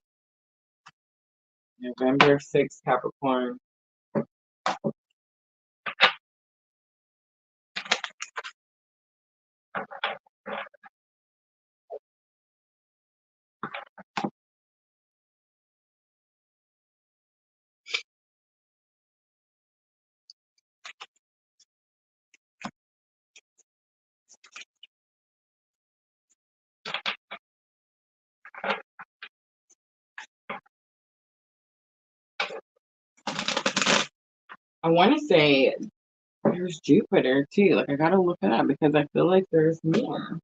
November 6th, Capricorn. I want to say there's Jupiter too. Like, I got to look it up because I feel like there's more.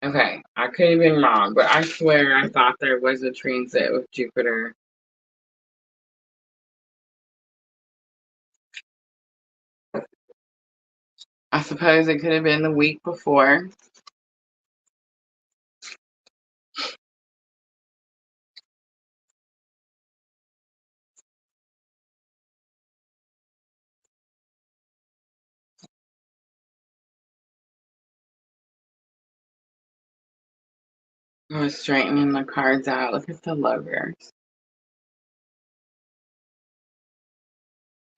Okay, I could have been wrong, but I swear I thought there was a transit with Jupiter. I suppose it could have been the week before. I was straightening the cards out. Look at the Lovers.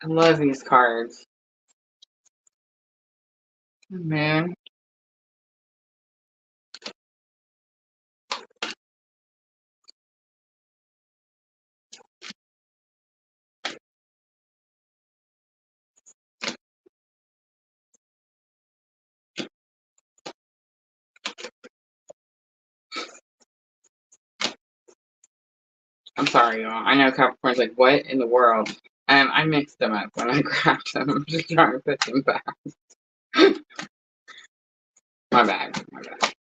I love these cards. Man. I'm sorry, y'all. I know Capricorn's like, what in the world? I mixed them up when I grabbed them. I'm just trying to put them back. My bad. My bad.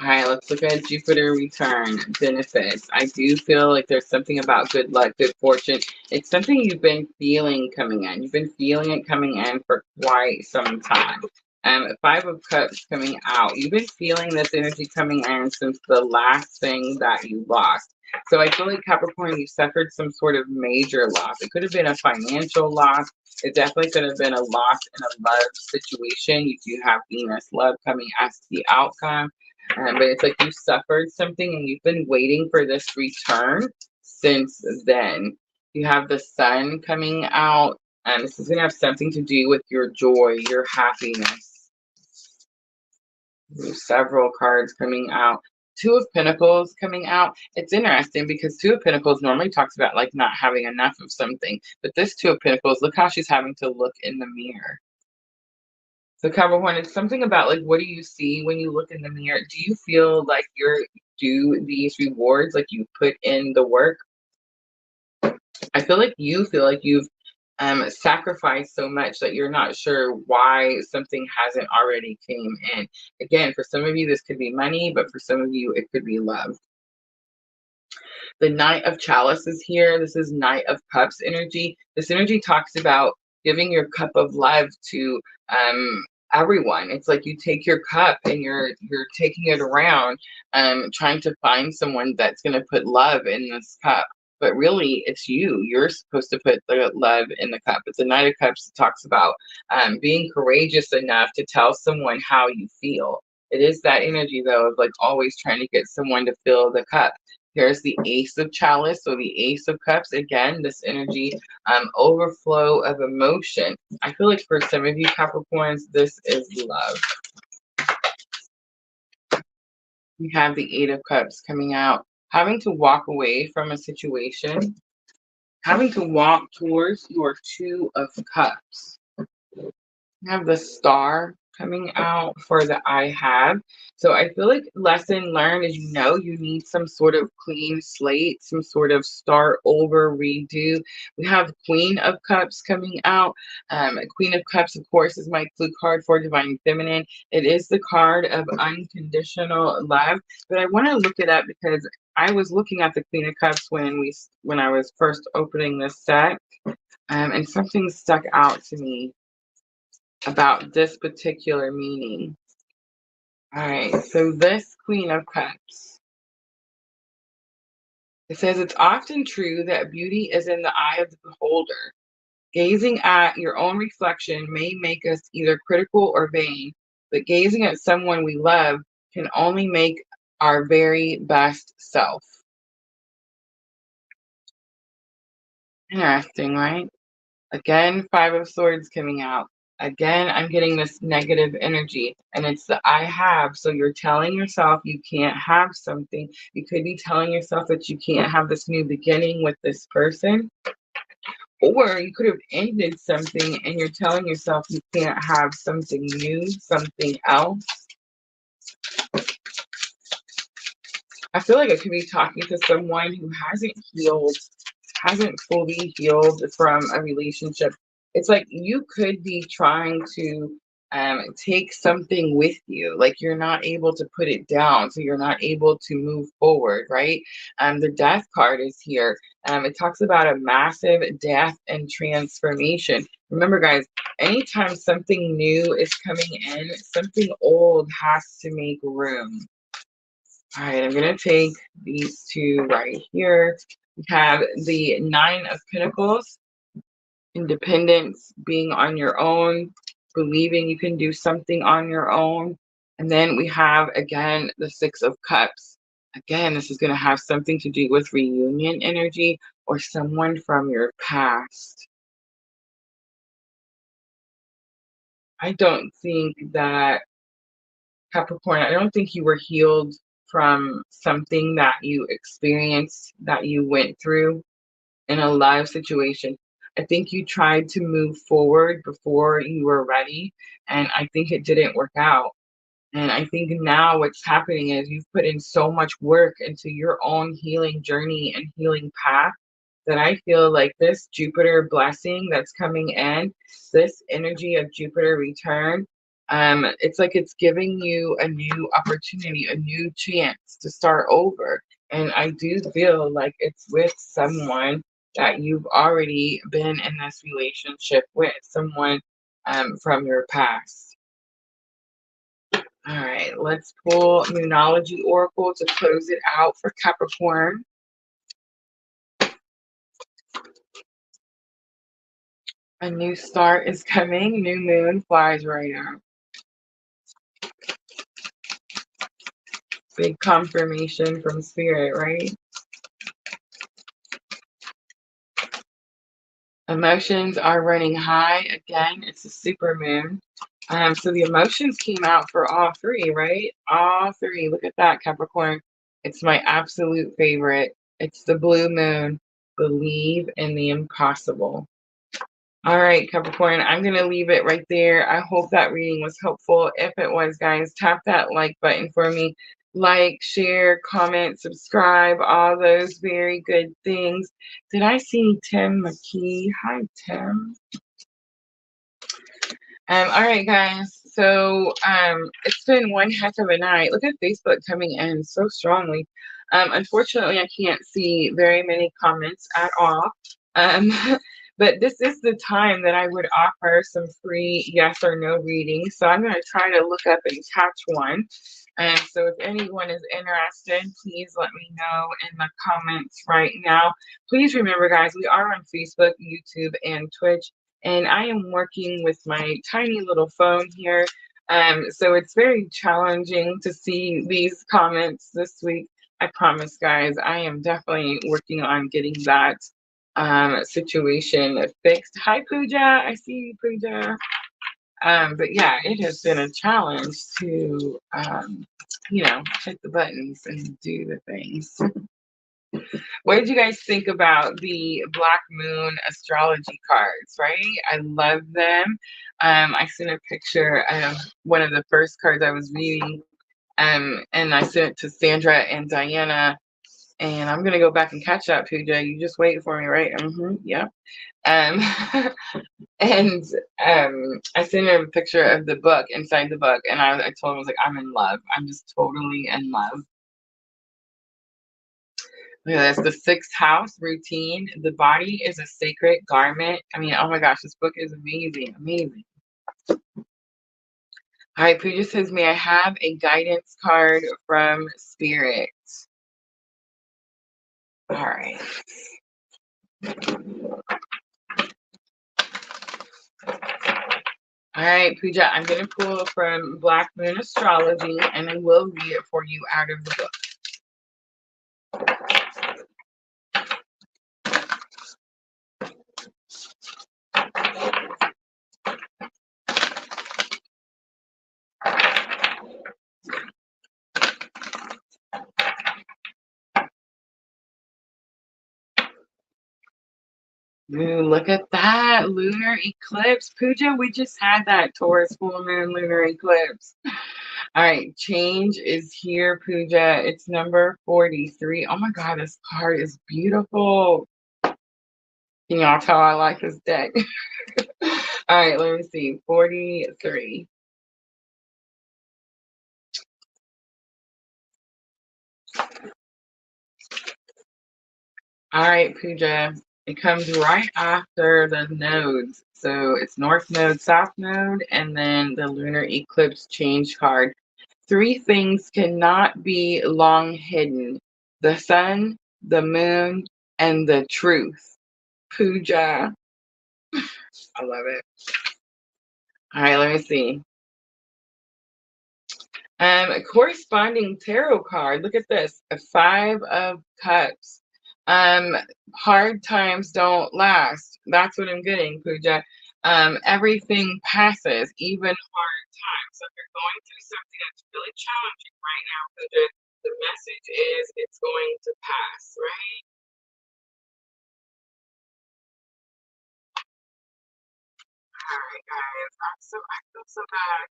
All right, let's look at Jupiter return benefits. I do feel like there's something about good luck, good fortune. It's something you've been feeling coming in. You've been feeling it coming in for quite some time. 5 of Cups coming out. You've been feeling this energy coming in since the last thing that you lost. So I feel like Capricorn, you suffered some sort of major loss. It could have been a financial loss. It definitely could have been a loss in a love situation. You do have Venus love coming as the outcome. But it's like you suffered something and you've been waiting for this return since then. You have the sun coming out, and this is going to have something to do with your joy, your happiness. There's several cards coming out. 2 of Pentacles coming out. It's interesting because 2 of Pentacles normally talks about like not having enough of something. But this 2 of Pentacles, look how she's having to look in the mirror. So Capricorn, it's something about like, what do you see when you look in the mirror? Do you feel like you're due these rewards, like you put in the work? I feel like you've sacrificed so much that you're not sure why something hasn't already came in. Again, for some of you, this could be money, but for some of you, it could be love. The Knight of Chalice is here. This is Knight of Cups energy. This energy talks about giving your cup of love to everyone. It's like you take your cup and you're taking it around, trying to find someone that's going to put love in this cup. But really, it's you. You're supposed to put the love in the cup. It's a Knight of Cups that talks about being courageous enough to tell someone how you feel. It is that energy, though, of like always trying to get someone to fill the cup. Here's the Ace of Chalice, so the Ace of Cups. Again, this energy, overflow of emotion. I feel like for some of you Capricorns, this is love. We have the 8 of Cups coming out. Having to walk away from a situation. Having to walk towards your 2 of Cups. We have the Star. coming out for the I have. So I feel like lesson learned is, you need some sort of clean slate, some sort of start over, redo. We have Queen of Cups coming out. Queen of Cups, of course, is my clue card for Divine Feminine. It is the card of unconditional love, but I want to look it up because I was looking at the Queen of Cups when I was first opening this set, and something stuck out to me about this particular meaning. All right, so this Queen of Cups, it says it's often true that beauty is in the eye of the beholder. Gazing at your own reflection may make us either critical or vain, but gazing at someone we love can only make our very best self. Interesting, right? Again, Five of Swords coming out. Again, I'm getting this negative energy, and it's the I have. So you're telling yourself you can't have something. You could be telling yourself that you can't have this new beginning with this person, or you could have ended something and you're telling yourself you can't have something new, something else. I feel like I could be talking to someone who hasn't fully healed from a relationship. It's like you could be trying to take something with you, like you're not able to put it down, so you're not able to move forward, right? The Death card is here. It talks about a massive death and transformation. Remember, guys, anytime something new is coming in, something old has to make room. All right, I'm going to take these two right here. We have the Nine of Pentacles, independence, being on your own, believing you can do something on your own. And then we have, again, the Six of Cups. Again, this is going to have something to do with reunion energy or someone from your past. I don't think that, Capricorn, I don't think you were healed from something that you experienced, that you went through in a live situation. I think you tried to move forward before you were ready, and I think it didn't work out. And I think now what's happening is you've put in so much work into your own healing journey and healing path that I feel like this Jupiter blessing that's coming in, this energy of Jupiter return, it's like it's giving you a new opportunity, a new chance to start over. And I do feel like it's with someone that you've already been in this relationship with, someone from your past. All right, let's pull Moonology Oracle to close it out for Capricorn. A new start is coming. New moon flies right out. Big confirmation from Spirit, right? Emotions are running high. Again, it's a super moon. So the emotions came out for all three, right? All three. Look at that, Capricorn. It's my absolute favorite. It's the blue moon. Believe in the impossible. All right, Capricorn, I'm going to leave it right there. I hope that reading was helpful. If it was, guys, tap that like button for me. Like, share, comment, subscribe, all those very good things. Did I see Tim McKee? Hi, Tim. All right, guys. So it's been one heck of a night. Look at Facebook coming in so strongly. Unfortunately, I can't see very many comments at all. But this is the time that I would offer some free yes or no readings. So I'm going to try to look up and catch one. And so if anyone is interested, please let me know in the comments right now. Please remember, guys, we are on Facebook, YouTube, and Twitch. And I am working with my tiny little phone here. So it's very challenging to see these comments this week. I promise, guys, I am definitely working on getting that situation fixed. Hi, Pooja. I see you, Pooja. But yeah, it has been a challenge to, hit the buttons and do the things. What did you guys think about the Black Moon astrology cards, right? I love them. I sent a picture of one of the first cards I was reading, and I sent it to Sandra and Diana, and I'm going to go back and catch up, Pooja. You just wait for me, right? Yeah. Um, and I sent her a picture of the book inside the book, and I told him, I was like, I'm in love. I'm just totally in love. Look at this, the sixth house routine. The body is a sacred garment. I mean, oh my gosh, this book is amazing, amazing. All right, Pooja says, may I have a guidance card from Spirit? All right. All right, Pooja, I'm going to pull from Black Moon Astrology, and I will read it for you out of the book. Ooh, look at that lunar eclipse. Pooja, we just had that Taurus full moon lunar eclipse. All right, change is here, Pooja. It's number 43. Oh my God, this card is beautiful. Can y'all tell I like this deck? All right, let me see. 43. All right, Pooja. It comes right after the nodes. So it's North Node, South Node, and then the lunar eclipse change card. Three things cannot be long hidden: the sun, the moon, and the truth. Pooja. I love it. All right, let me see. A corresponding tarot card. Look at this. A 5 of Cups. Hard times don't last. That's what I'm getting, Pooja. Everything passes, even hard times. So if you're going through something that's really challenging right now, Pooja, the message is it's going to pass, right? All right, guys. I feel so bad.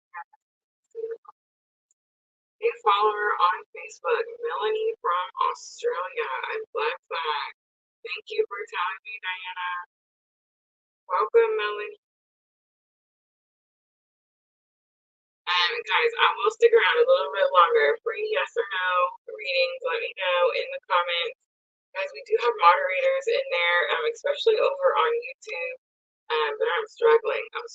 New follower on Facebook, Melanie from Australia. I'm Black Flag. Thank you for telling me, Diana. Welcome, Melanie. And guys, I will stick around a little bit longer. Free yes or no readings. Let me know in the comments. Guys, we do have moderators in there, especially over on YouTube. But I'm struggling. I'm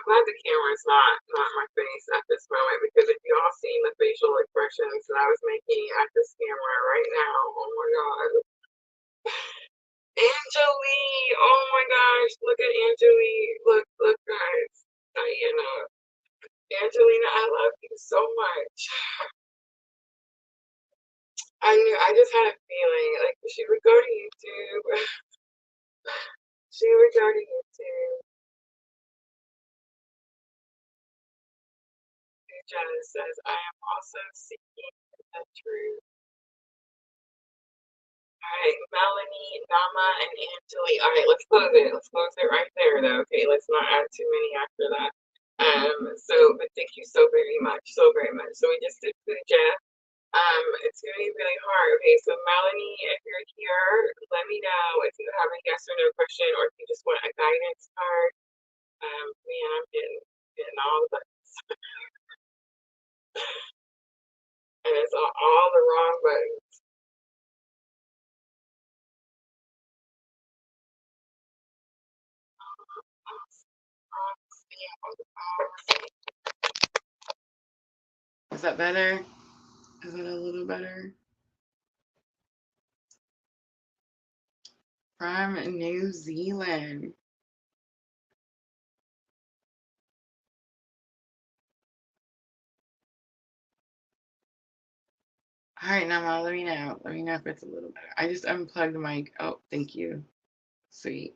glad the camera's not my face at this moment, because if you all seen the facial expressions that I was making at this camera right now, oh my God. Angelie, oh my gosh, look at Angelie. Look, guys. Diana. Angelina, I love you so much. I just had a feeling like she would go to YouTube. She would go to YouTube. Janice says, I am also seeking the truth. All right, Melanie, Nama, and Angelie. All right, let's close it. Let's close it right there, though. Okay, let's not add too many after that. But thank you so very much, so very much. So we just did Pooja. It's gonna be really hard. Okay, so Melanie, if you're here, let me know if you have a yes or no question, or if you just want a guidance card. Man, I'm getting all the buttons. And it's all the wrong buttons. Is that better? Is it a little better? From New Zealand. All right, Nama, let me know. Let me know if it's a little better. I just unplugged the mic. Oh, thank you. Sweet.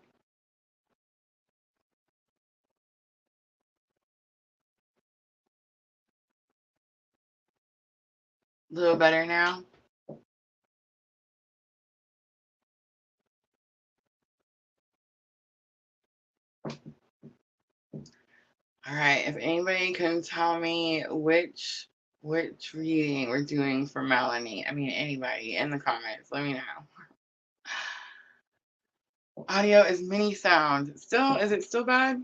A little better now? All right, if anybody can tell me which reading we're doing for Melanie. I mean, anybody in the comments, let me know. Audio is mini sound. Is it still bad?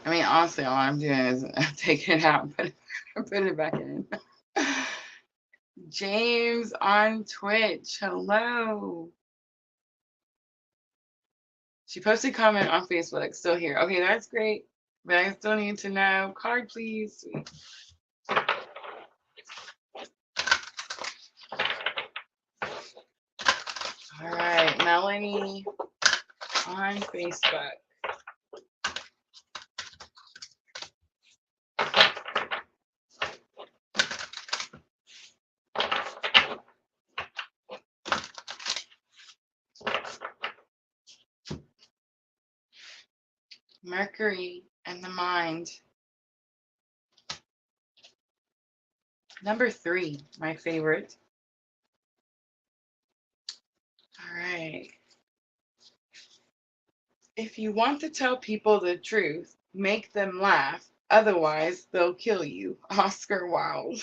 I mean, honestly, all I'm doing is taking it out and put it back in. James on Twitch, hello. She posted comment on Facebook, still here. Okay, that's great. But I still need to know. Card, please. All right, Melanie on Facebook. Mercury and the mind. Number 3, my favorite. All right. If you want to tell people the truth, make them laugh. Otherwise, they'll kill you. Oscar Wilde.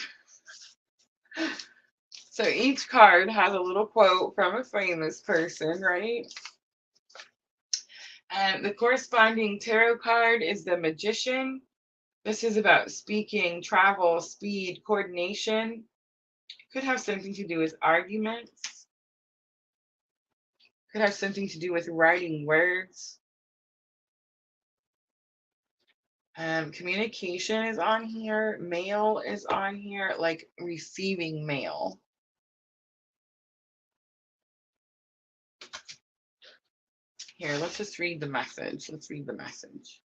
So each card has a little quote from a famous person, right? And the corresponding tarot card is the Magician. This is about speaking, travel, speed, coordination. Could have something to do with arguments. Could have something to do with writing words. Communication is on here. Mail is on here, like receiving mail. Here, let's just read the message. Let's read the message.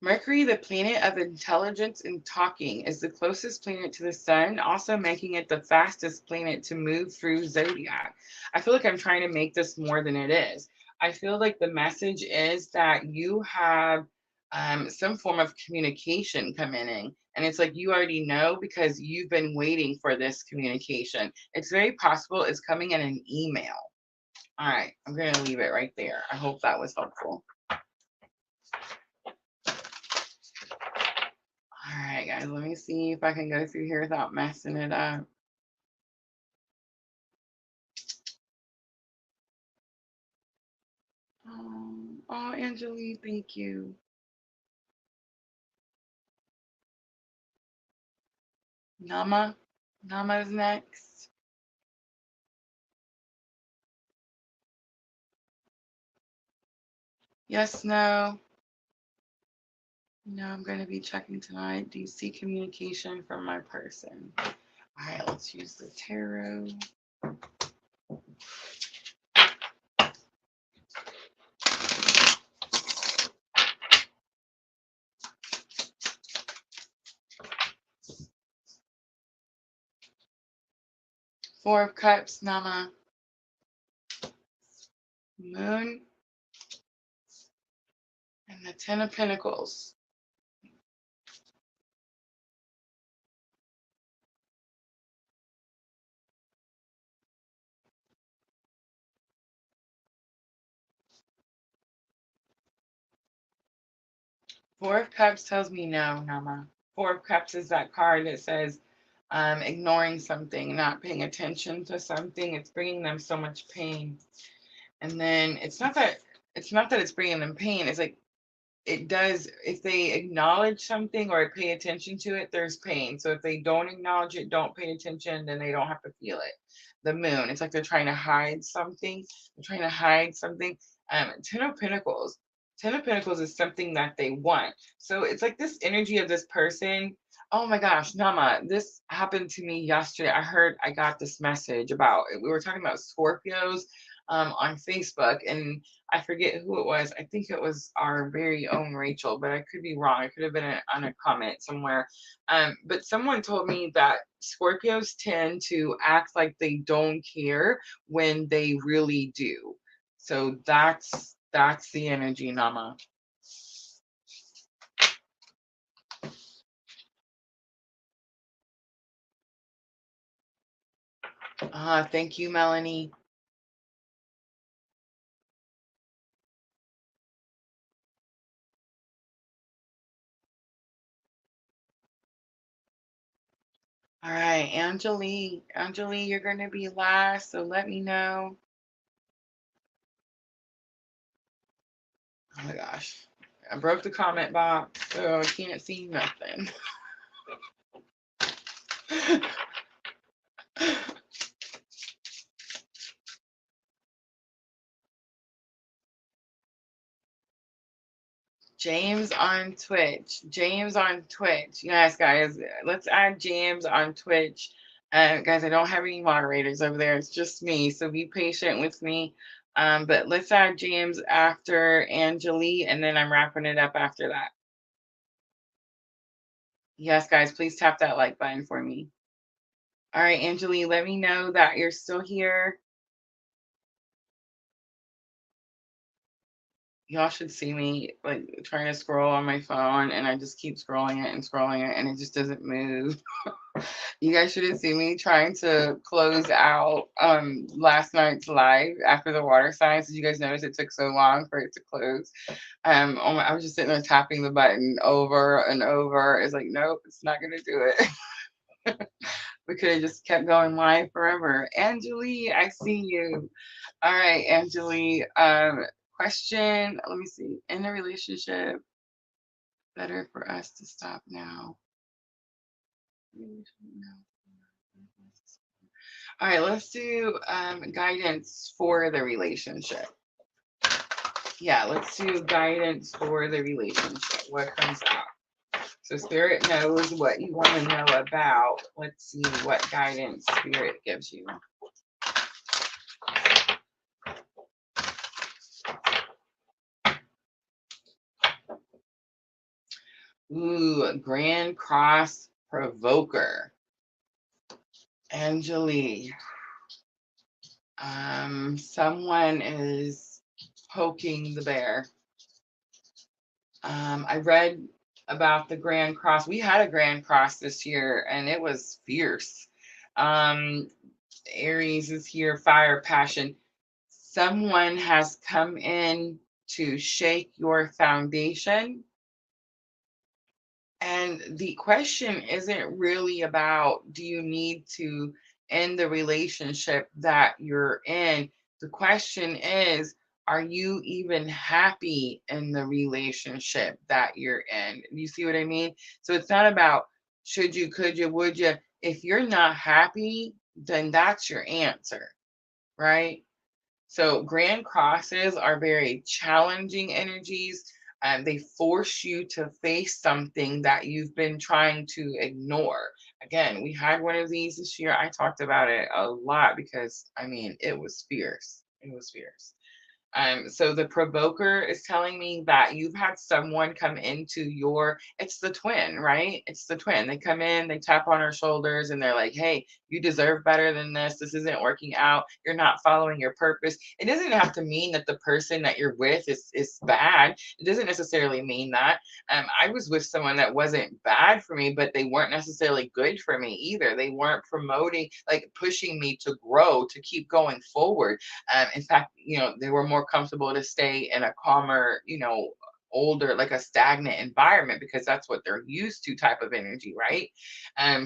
Mercury, the planet of intelligence and talking, is the closest planet to the sun, also making it the fastest planet to move through zodiac. I feel like I'm trying to make this more than it is. I feel like the message is that you have some form of communication coming in. And it's like you already know because you've been waiting for this communication. It's very possible it's coming in an email. All right, I'm going to leave it right there. I hope that was helpful. All right, guys, let me see if I can go through here without messing it up. Oh, Angelique, thank you. Nama. Nama's next. Yes, no. No, I'm going to be checking tonight. Do you see communication from my person? All right, let's use the tarot. Four of Cups, Nama. Moon. And the Ten of Pentacles. Four of Cups tells me no, Nama. Four of Cups is that card that says ignoring something, not paying attention to something. It's bringing them so much pain. And then it's not that it's bringing them pain. It's like it does, if they acknowledge something or pay attention to it, there's pain. So if they don't acknowledge it, don't pay attention, then they don't have to feel it. The moon, it's like they're trying to hide something. They're trying to hide something. Ten of Pentacles. Ten of Pentacles is something that they want. So it's like this energy of this person. Oh my gosh, Nama, this happened to me yesterday. I got this message about, we were talking about Scorpios on Facebook, and I forget who it was. I think it was our very own Rachel, but I could be wrong. It could have been on a comment somewhere. But someone told me that Scorpios tend to act like they don't care when they really do. So that's the energy, Nama. Thank you, Melanie. All right, Angelique. Angelique, you're going to be last, so let me know. Oh my gosh. I broke the comment box, so I can't see nothing. James on Twitch. James on Twitch. Yes, guys, let's add James on Twitch. Guys, I don't have any moderators over there. It's just me, so be patient with me. But let's add James after Angelique, and then I'm wrapping it up after that. Yes, guys, please tap that like button for me. All right, Angelique, let me know that you're still here. Y'all should see me like trying to scroll on my phone, and I just keep scrolling it, and it just doesn't move. You guys shouldn't see me trying to close out last night's live after the water signs. Did you guys notice it took so long for it to close? I was just sitting there tapping the button over and over. It's like, nope, it's not gonna do it. We could have just kept going live forever. Angelique, I see you. All right, Angelique. Question. Let me see. In a relationship, better for us to stop now. All right, let's do guidance for the relationship. Yeah, let's do guidance for the relationship. What comes out? So Spirit knows what you want to know about. Let's see what guidance Spirit gives you. Ooh, Grand Cross Provoker. Angelique. Someone is poking the bear. I read about the Grand Cross. We had a Grand Cross this year, and it was fierce. Aries is here, fire, passion. Someone has come in to shake your foundation. And the question isn't really about, do you need to end the relationship that you're in? The question is, are you even happy in the relationship that you're in? You see what I mean? So it's not about should you, could you, would you. If you're not happy, then that's your answer, right? So grand crosses are very challenging energies. They force you to face something that you've been trying to ignore. Again, we had one of these this year. I talked about it a lot because, I mean, it was fierce. It was fierce. So the provoker is telling me that you've had someone come into your, it's the twin, right? It's the twin. They come in, they tap on our shoulders, and they're like, hey, you deserve better than this. This isn't working out. You're not following your purpose. It doesn't have to mean that the person that you're with is bad. It doesn't necessarily mean that. I was with someone that wasn't bad for me, but they weren't necessarily good for me either. They weren't promoting, like pushing me to grow, to keep going forward. In fact, they were more comfortable to stay in a calmer, older, like a stagnant environment because that's what they're used to type of energy, right?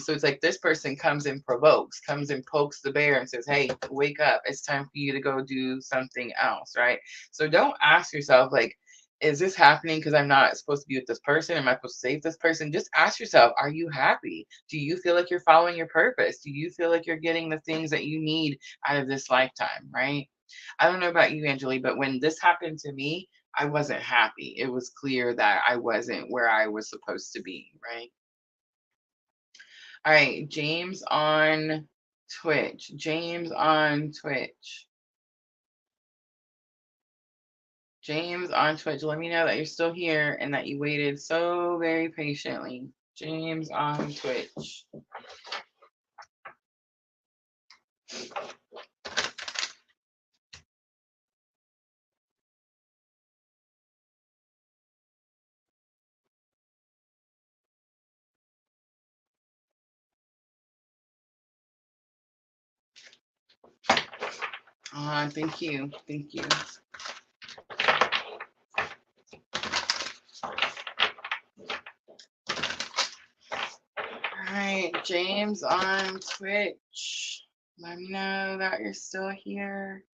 So it's like this person comes and provokes, comes and pokes the bear and says, hey, wake up. It's time for you to go do something else, right? So don't ask yourself, like, is this happening because I'm not supposed to be with this person? Am I supposed to save this person? Just ask yourself, are you happy? Do you feel like you're following your purpose? Do you feel like you're getting the things that you need out of this lifetime, right? I don't know about you, Angeli, but when this happened to me, I wasn't happy. It was clear that I wasn't where I was supposed to be, right? All right, James on Twitch. James on Twitch. James on Twitch, let me know that you're still here and that you waited so very patiently. James on Twitch. Thank you. Thank you. All right, James on Twitch. Let me know that you're still here.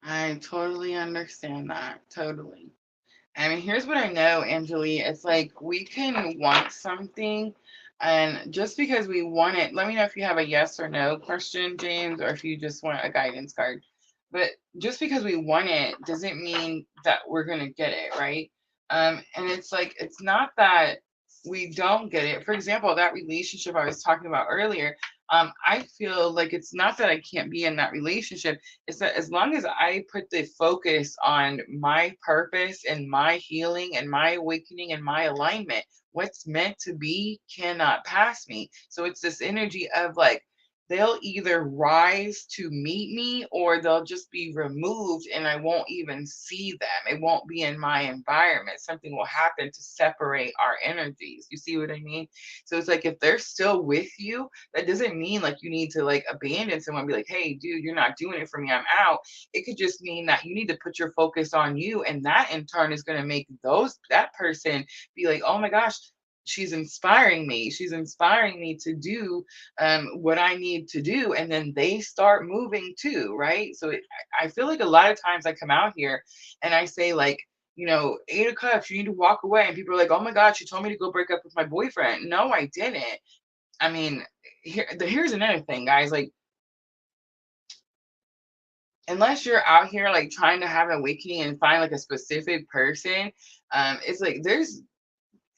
I totally understand that. Totally. I mean, here's what I know, Angeli. It's like we can want something, and just because we want it, let me know if you have a yes or no question, James, or if you just want a guidance card. But just because we want it doesn't mean that we're gonna get it, right? And it's like it's not that we don't get it. For example, that relationship I was talking about earlier, I feel like it's not that I can't be in that relationship. It's that as long as I put the focus on my purpose and my healing and my awakening and my alignment, what's meant to be cannot pass me. So it's this energy of like, they'll either rise to meet me or they'll just be removed and I won't even see them. It won't be in my environment. Something will happen to separate our energies. You see what I mean? So it's like if they're still with you, that doesn't mean like you need to like abandon someone and be like, hey, dude, you're not doing it for me. I'm out. It could just mean that you need to put your focus on you. And that in turn is going to make that person be like, oh my gosh, she's inspiring me. She's inspiring me to do what I need to do. And then they start moving too, right? So I feel like a lot of times I come out here and I say, like, you know, 8 o'clock, you need to walk away. And people are like, oh my God, she told me to go break up with my boyfriend. No, I didn't. I mean, here's another thing, guys. Like, unless you're out here like trying to have an awakening and find like a specific person, it's like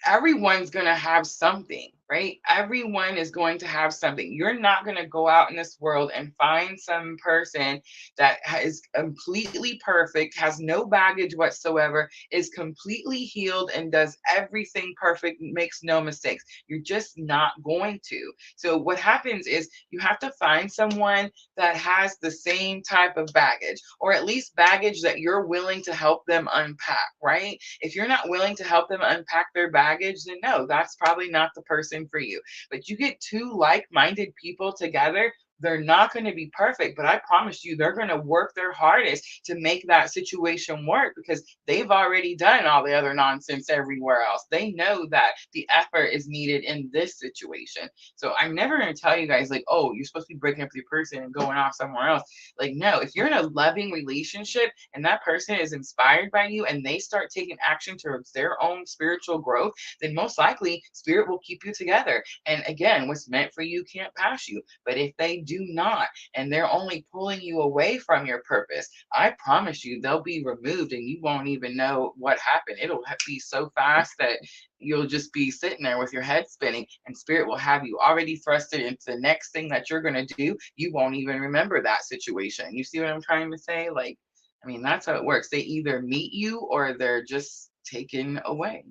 everyone's going to have something, right? Everyone is going to have something. You're not going to go out in this world and find some person that is completely perfect, has no baggage whatsoever, is completely healed, and does everything perfect, makes no mistakes. You're just not going to. So, what happens is you have to find someone that has the same type of baggage, or at least baggage that you're willing to help them unpack, right? If you're not willing to help them unpack their baggage, then no, that's probably not the person for you. But you get two like-minded people together, they're not going to be perfect, but I promise you, they're going to work their hardest to make that situation work because they've already done all the other nonsense everywhere else. They know that the effort is needed in this situation. So I'm never going to tell you guys, like, oh, you're supposed to be breaking up with your person and going off somewhere else. Like, no, if you're in a loving relationship and that person is inspired by you and they start taking action towards their own spiritual growth, then most likely spirit will keep you together. And again, what's meant for you can't pass you. But if they do not, and they're only pulling you away from your purpose, I promise you they'll be removed and you won't even know what happened. It'll be so fast that you'll just be sitting there with your head spinning, and spirit will have you already thrusted into the next thing that you're going to do. You won't even remember that situation. You see what I'm trying to say? Like, I mean, that's how it works. They either meet you or they're just taken away.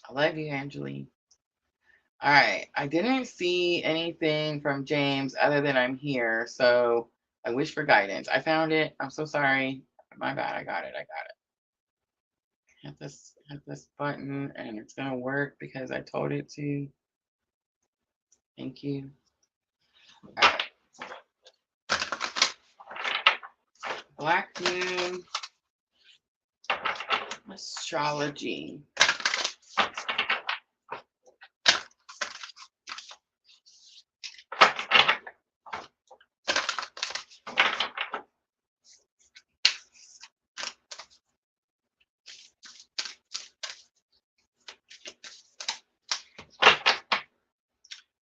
I love you, Angeline. All right. I didn't see anything from James other than I'm here. So I wish for guidance. I found it. I'm so sorry. My bad. I got it. I got it. Hit this button and it's gonna work because I told it to. Thank you. All right. Black Moon Astrology.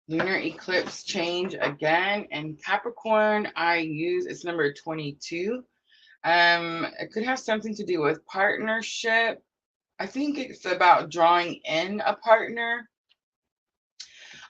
Lunar eclipse change again, and Capricorn I use, it's number 22. It could have something to do with partnership. I think it's about drawing in a partner.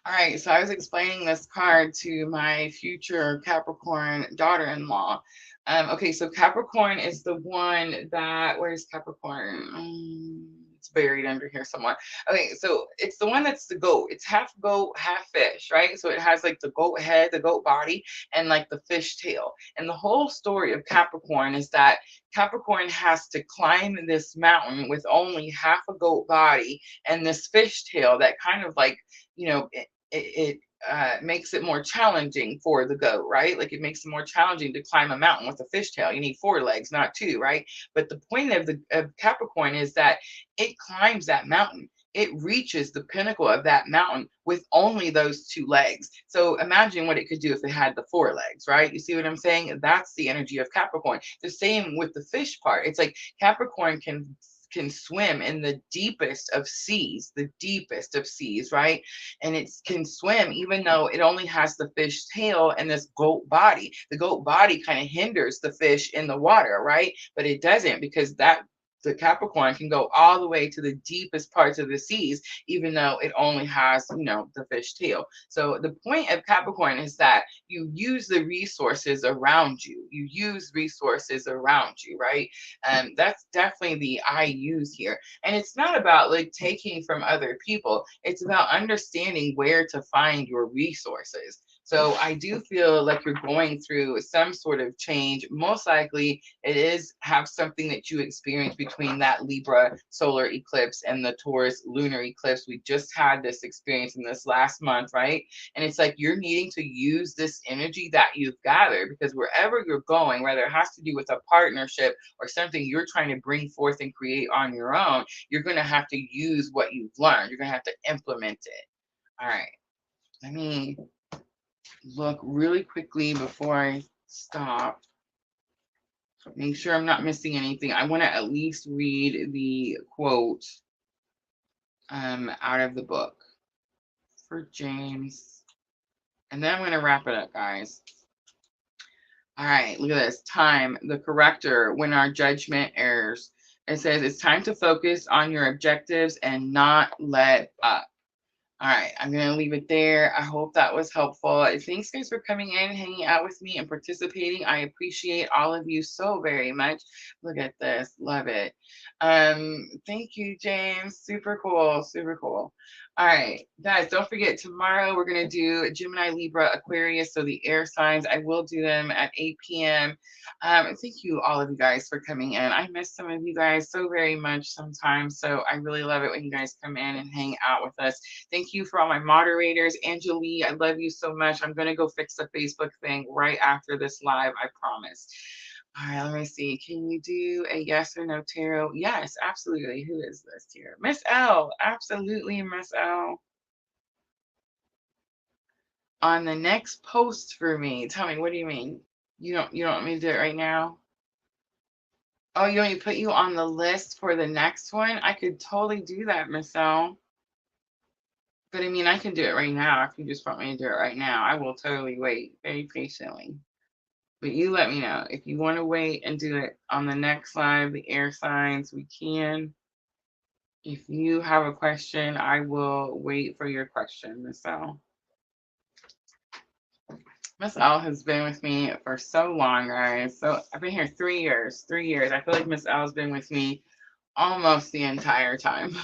All right, so I was explaining this card to my future Capricorn daughter-in-law. Okay, so Capricorn is the one that, where's Capricorn? It's buried under here somewhere. Okay, so it's the one that's the goat. It's half goat, half fish, right? So it has like the goat head, the goat body, and like the fish tail. And the whole story of Capricorn is that Capricorn has to climb this mountain with only half a goat body and this fish tail that kind of like, you know, it makes it more challenging for the goat, right? Like it makes it more challenging to climb a mountain with a fishtail. You need 4 legs, not 2, right? But the point of the of Capricorn is that it climbs that mountain. It reaches the pinnacle of that mountain with only those 2 legs. So imagine what it could do if it had the 4 legs, right? You see what I'm saying? That's the energy of Capricorn. The same with the fish part. It's like Capricorn can swim in the deepest of seas, right? And it can swim even though it only has the fish tail and this goat body. The goat body kind of hinders the fish in the water, right? But it doesn't, because that the Capricorn can go all the way to the deepest parts of the seas, even though it only has, the fish tail. So the point of Capricorn is that you use the resources around you. You use resources around you, right? That's definitely the I use here. And it's not about like taking from other people. It's about understanding where to find your resources. So I do feel like you're going through some sort of change. Most likely it is have something that you experienced between that Libra solar eclipse and the Taurus lunar eclipse. We just had this experience in this last month, right? And it's like you're needing to use this energy that you've gathered, because wherever you're going, whether it has to do with a partnership or something you're trying to bring forth and create on your own, you're going to have to use what you've learned. You're going to have to implement it. All right. Let me look really quickly before I stop. Make sure I'm not missing anything. I want to at least read the quote out of the book for James. And then I'm going to wrap it up, guys. All right, look at this. Time, the corrector, when our judgment errs. It says it's time to focus on your objectives and not let up. All right, I'm going to leave it there. I hope that was helpful. Thanks, guys, for coming in, hanging out with me, and participating. I appreciate all of you so very much. Look at this. Love it. Thank you, James. Super cool. Super cool. All right, guys, don't forget, tomorrow we're going to do Gemini, Libra, Aquarius, so the air signs. I will do them at 8 p.m. Thank you, all of you guys, for coming in. I miss some of you guys so very much sometimes, so I really love it when you guys come in and hang out with us. Thank you for all my moderators. Angelie, I love you so much. I'm going to go fix the Facebook thing right after this live, I promise. All right, let me see. Can you do a yes or no tarot? Yes, absolutely. Who is this here? Miss L. Absolutely, Miss L. On the next post for me. Tell me, what do you mean? You don't want me to do it right now? Oh, you want me to put you on the list for the next one? I could totally do that, Miss L. But I mean, I can do it right now. If you just want me to do it right now, I will totally wait very patiently. But you let me know. If you want to wait and do it on the next live, the air signs, we can. If you have a question, I will wait for your question, Miss L. Miss L has been with me for so long, guys. So I've been here 3 years. 3 years. I feel like Miss L has been with me almost the entire time.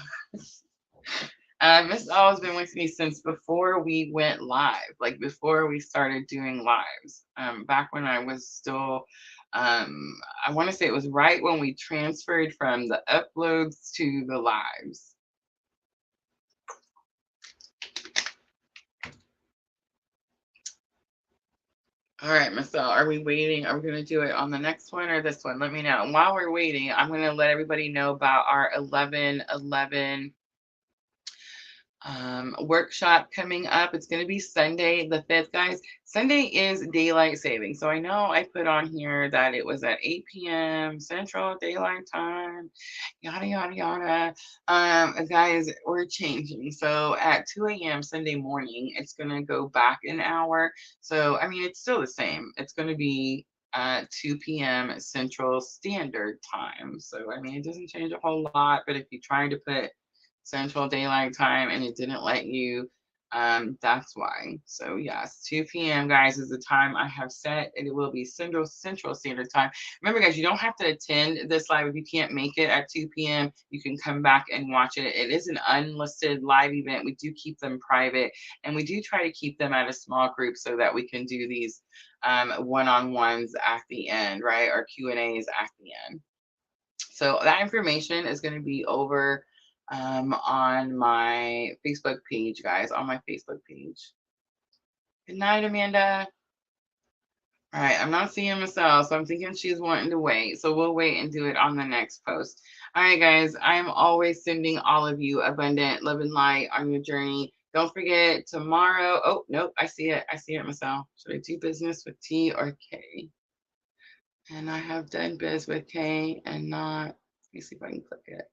Miss L has been with me since before we went live, like before we started doing lives. Back when I was still, I want to say it was right when we transferred from the uploads to the lives. All right, Miss L, are we waiting? Are we going to do it on the next one or this one? Let me know. And while we're waiting, I'm going to let everybody know about our 11/11 workshop coming up. It's going to be Sunday the 5th, guys. Sunday is daylight saving. So I know I put on here that it was at 8 p.m. Central Daylight Time, yada, yada, yada. Guys, we're changing. So at 2 a.m. Sunday morning, it's going to go back an hour. So, I mean, it's still the same. It's going to be 2 p.m. Central Standard Time. So, I mean, it doesn't change a whole lot, but if you try to put Central Daylight Time and it didn't let you, that's why. So yes, 2 p.m. guys is the time I have set, and it will be Central Standard Time. Remember, guys, you don't have to attend this live if you can't make it at 2 p.m. You can come back and watch it. It is an unlisted live event. We do keep them private, and we do try to keep them at a small group so that we can do these one-on-ones at the end, right? Or Q&As at the end. So that information is going to be over on my Facebook page, guys, on my Facebook page. Good night, Amanda. All right, I'm not seeing Michelle, so I'm thinking she's wanting to wait. So we'll wait and do it on the next post. All right, guys, I'm always sending all of you abundant love and light on your journey. Don't forget tomorrow. Oh, nope, I see it. I see it, Michelle. Should I do business with T or K? And I have done biz with K and not. Let me see if I can click it.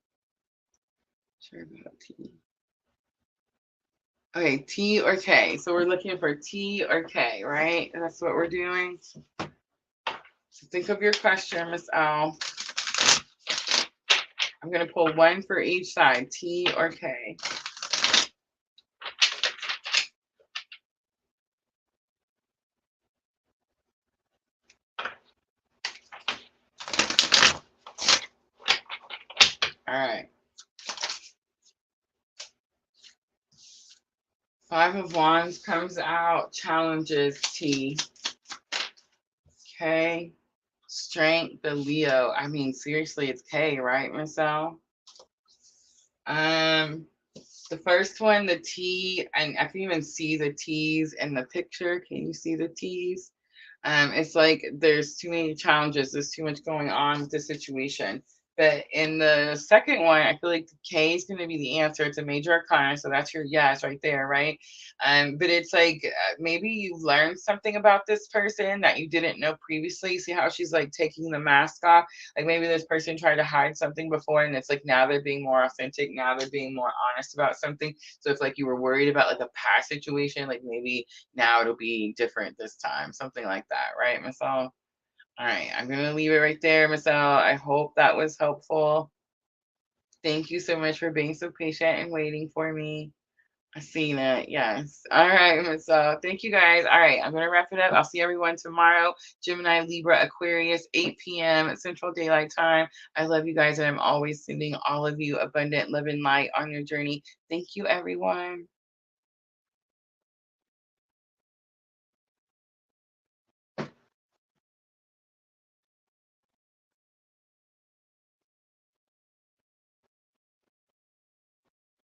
Sure about T. Okay, T or K. So we're looking for T or K, right? That's what we're doing. So think of your question, Miss L. I'm going to pull one for each side, T or K. All right. 5 of Wands comes out, challenges T. K. Strength, the Leo. I mean, seriously, it's K, right, Miss L? The first one, the T, and I can even see the T's in the picture. Can you see the T's? It's like there's too many challenges. There's too much going on with the situation. But in the second one, I feel like the K is going to be the answer. It's a major arcana, so that's your yes right there, right? But it's like maybe you've learned something about this person that you didn't know previously. See how she's like taking the mask off? Like maybe this person tried to hide something before, and it's like now they're being more authentic. Now they're being more honest about something. So if like you were worried about like a past situation, like maybe now it'll be different this time, something like that, right, Miss L? All right, I'm gonna leave it right there, Miss L. I hope that was helpful. Thank you so much for being so patient and waiting for me. I seen it, yes. All right, Miss L. Thank you guys. All right, I'm gonna wrap it up. I'll see everyone tomorrow. Gemini, Libra, Aquarius, 8 p.m. Central Daylight Time. I love you guys, and I'm always sending all of you abundant love and light on your journey. Thank you, everyone.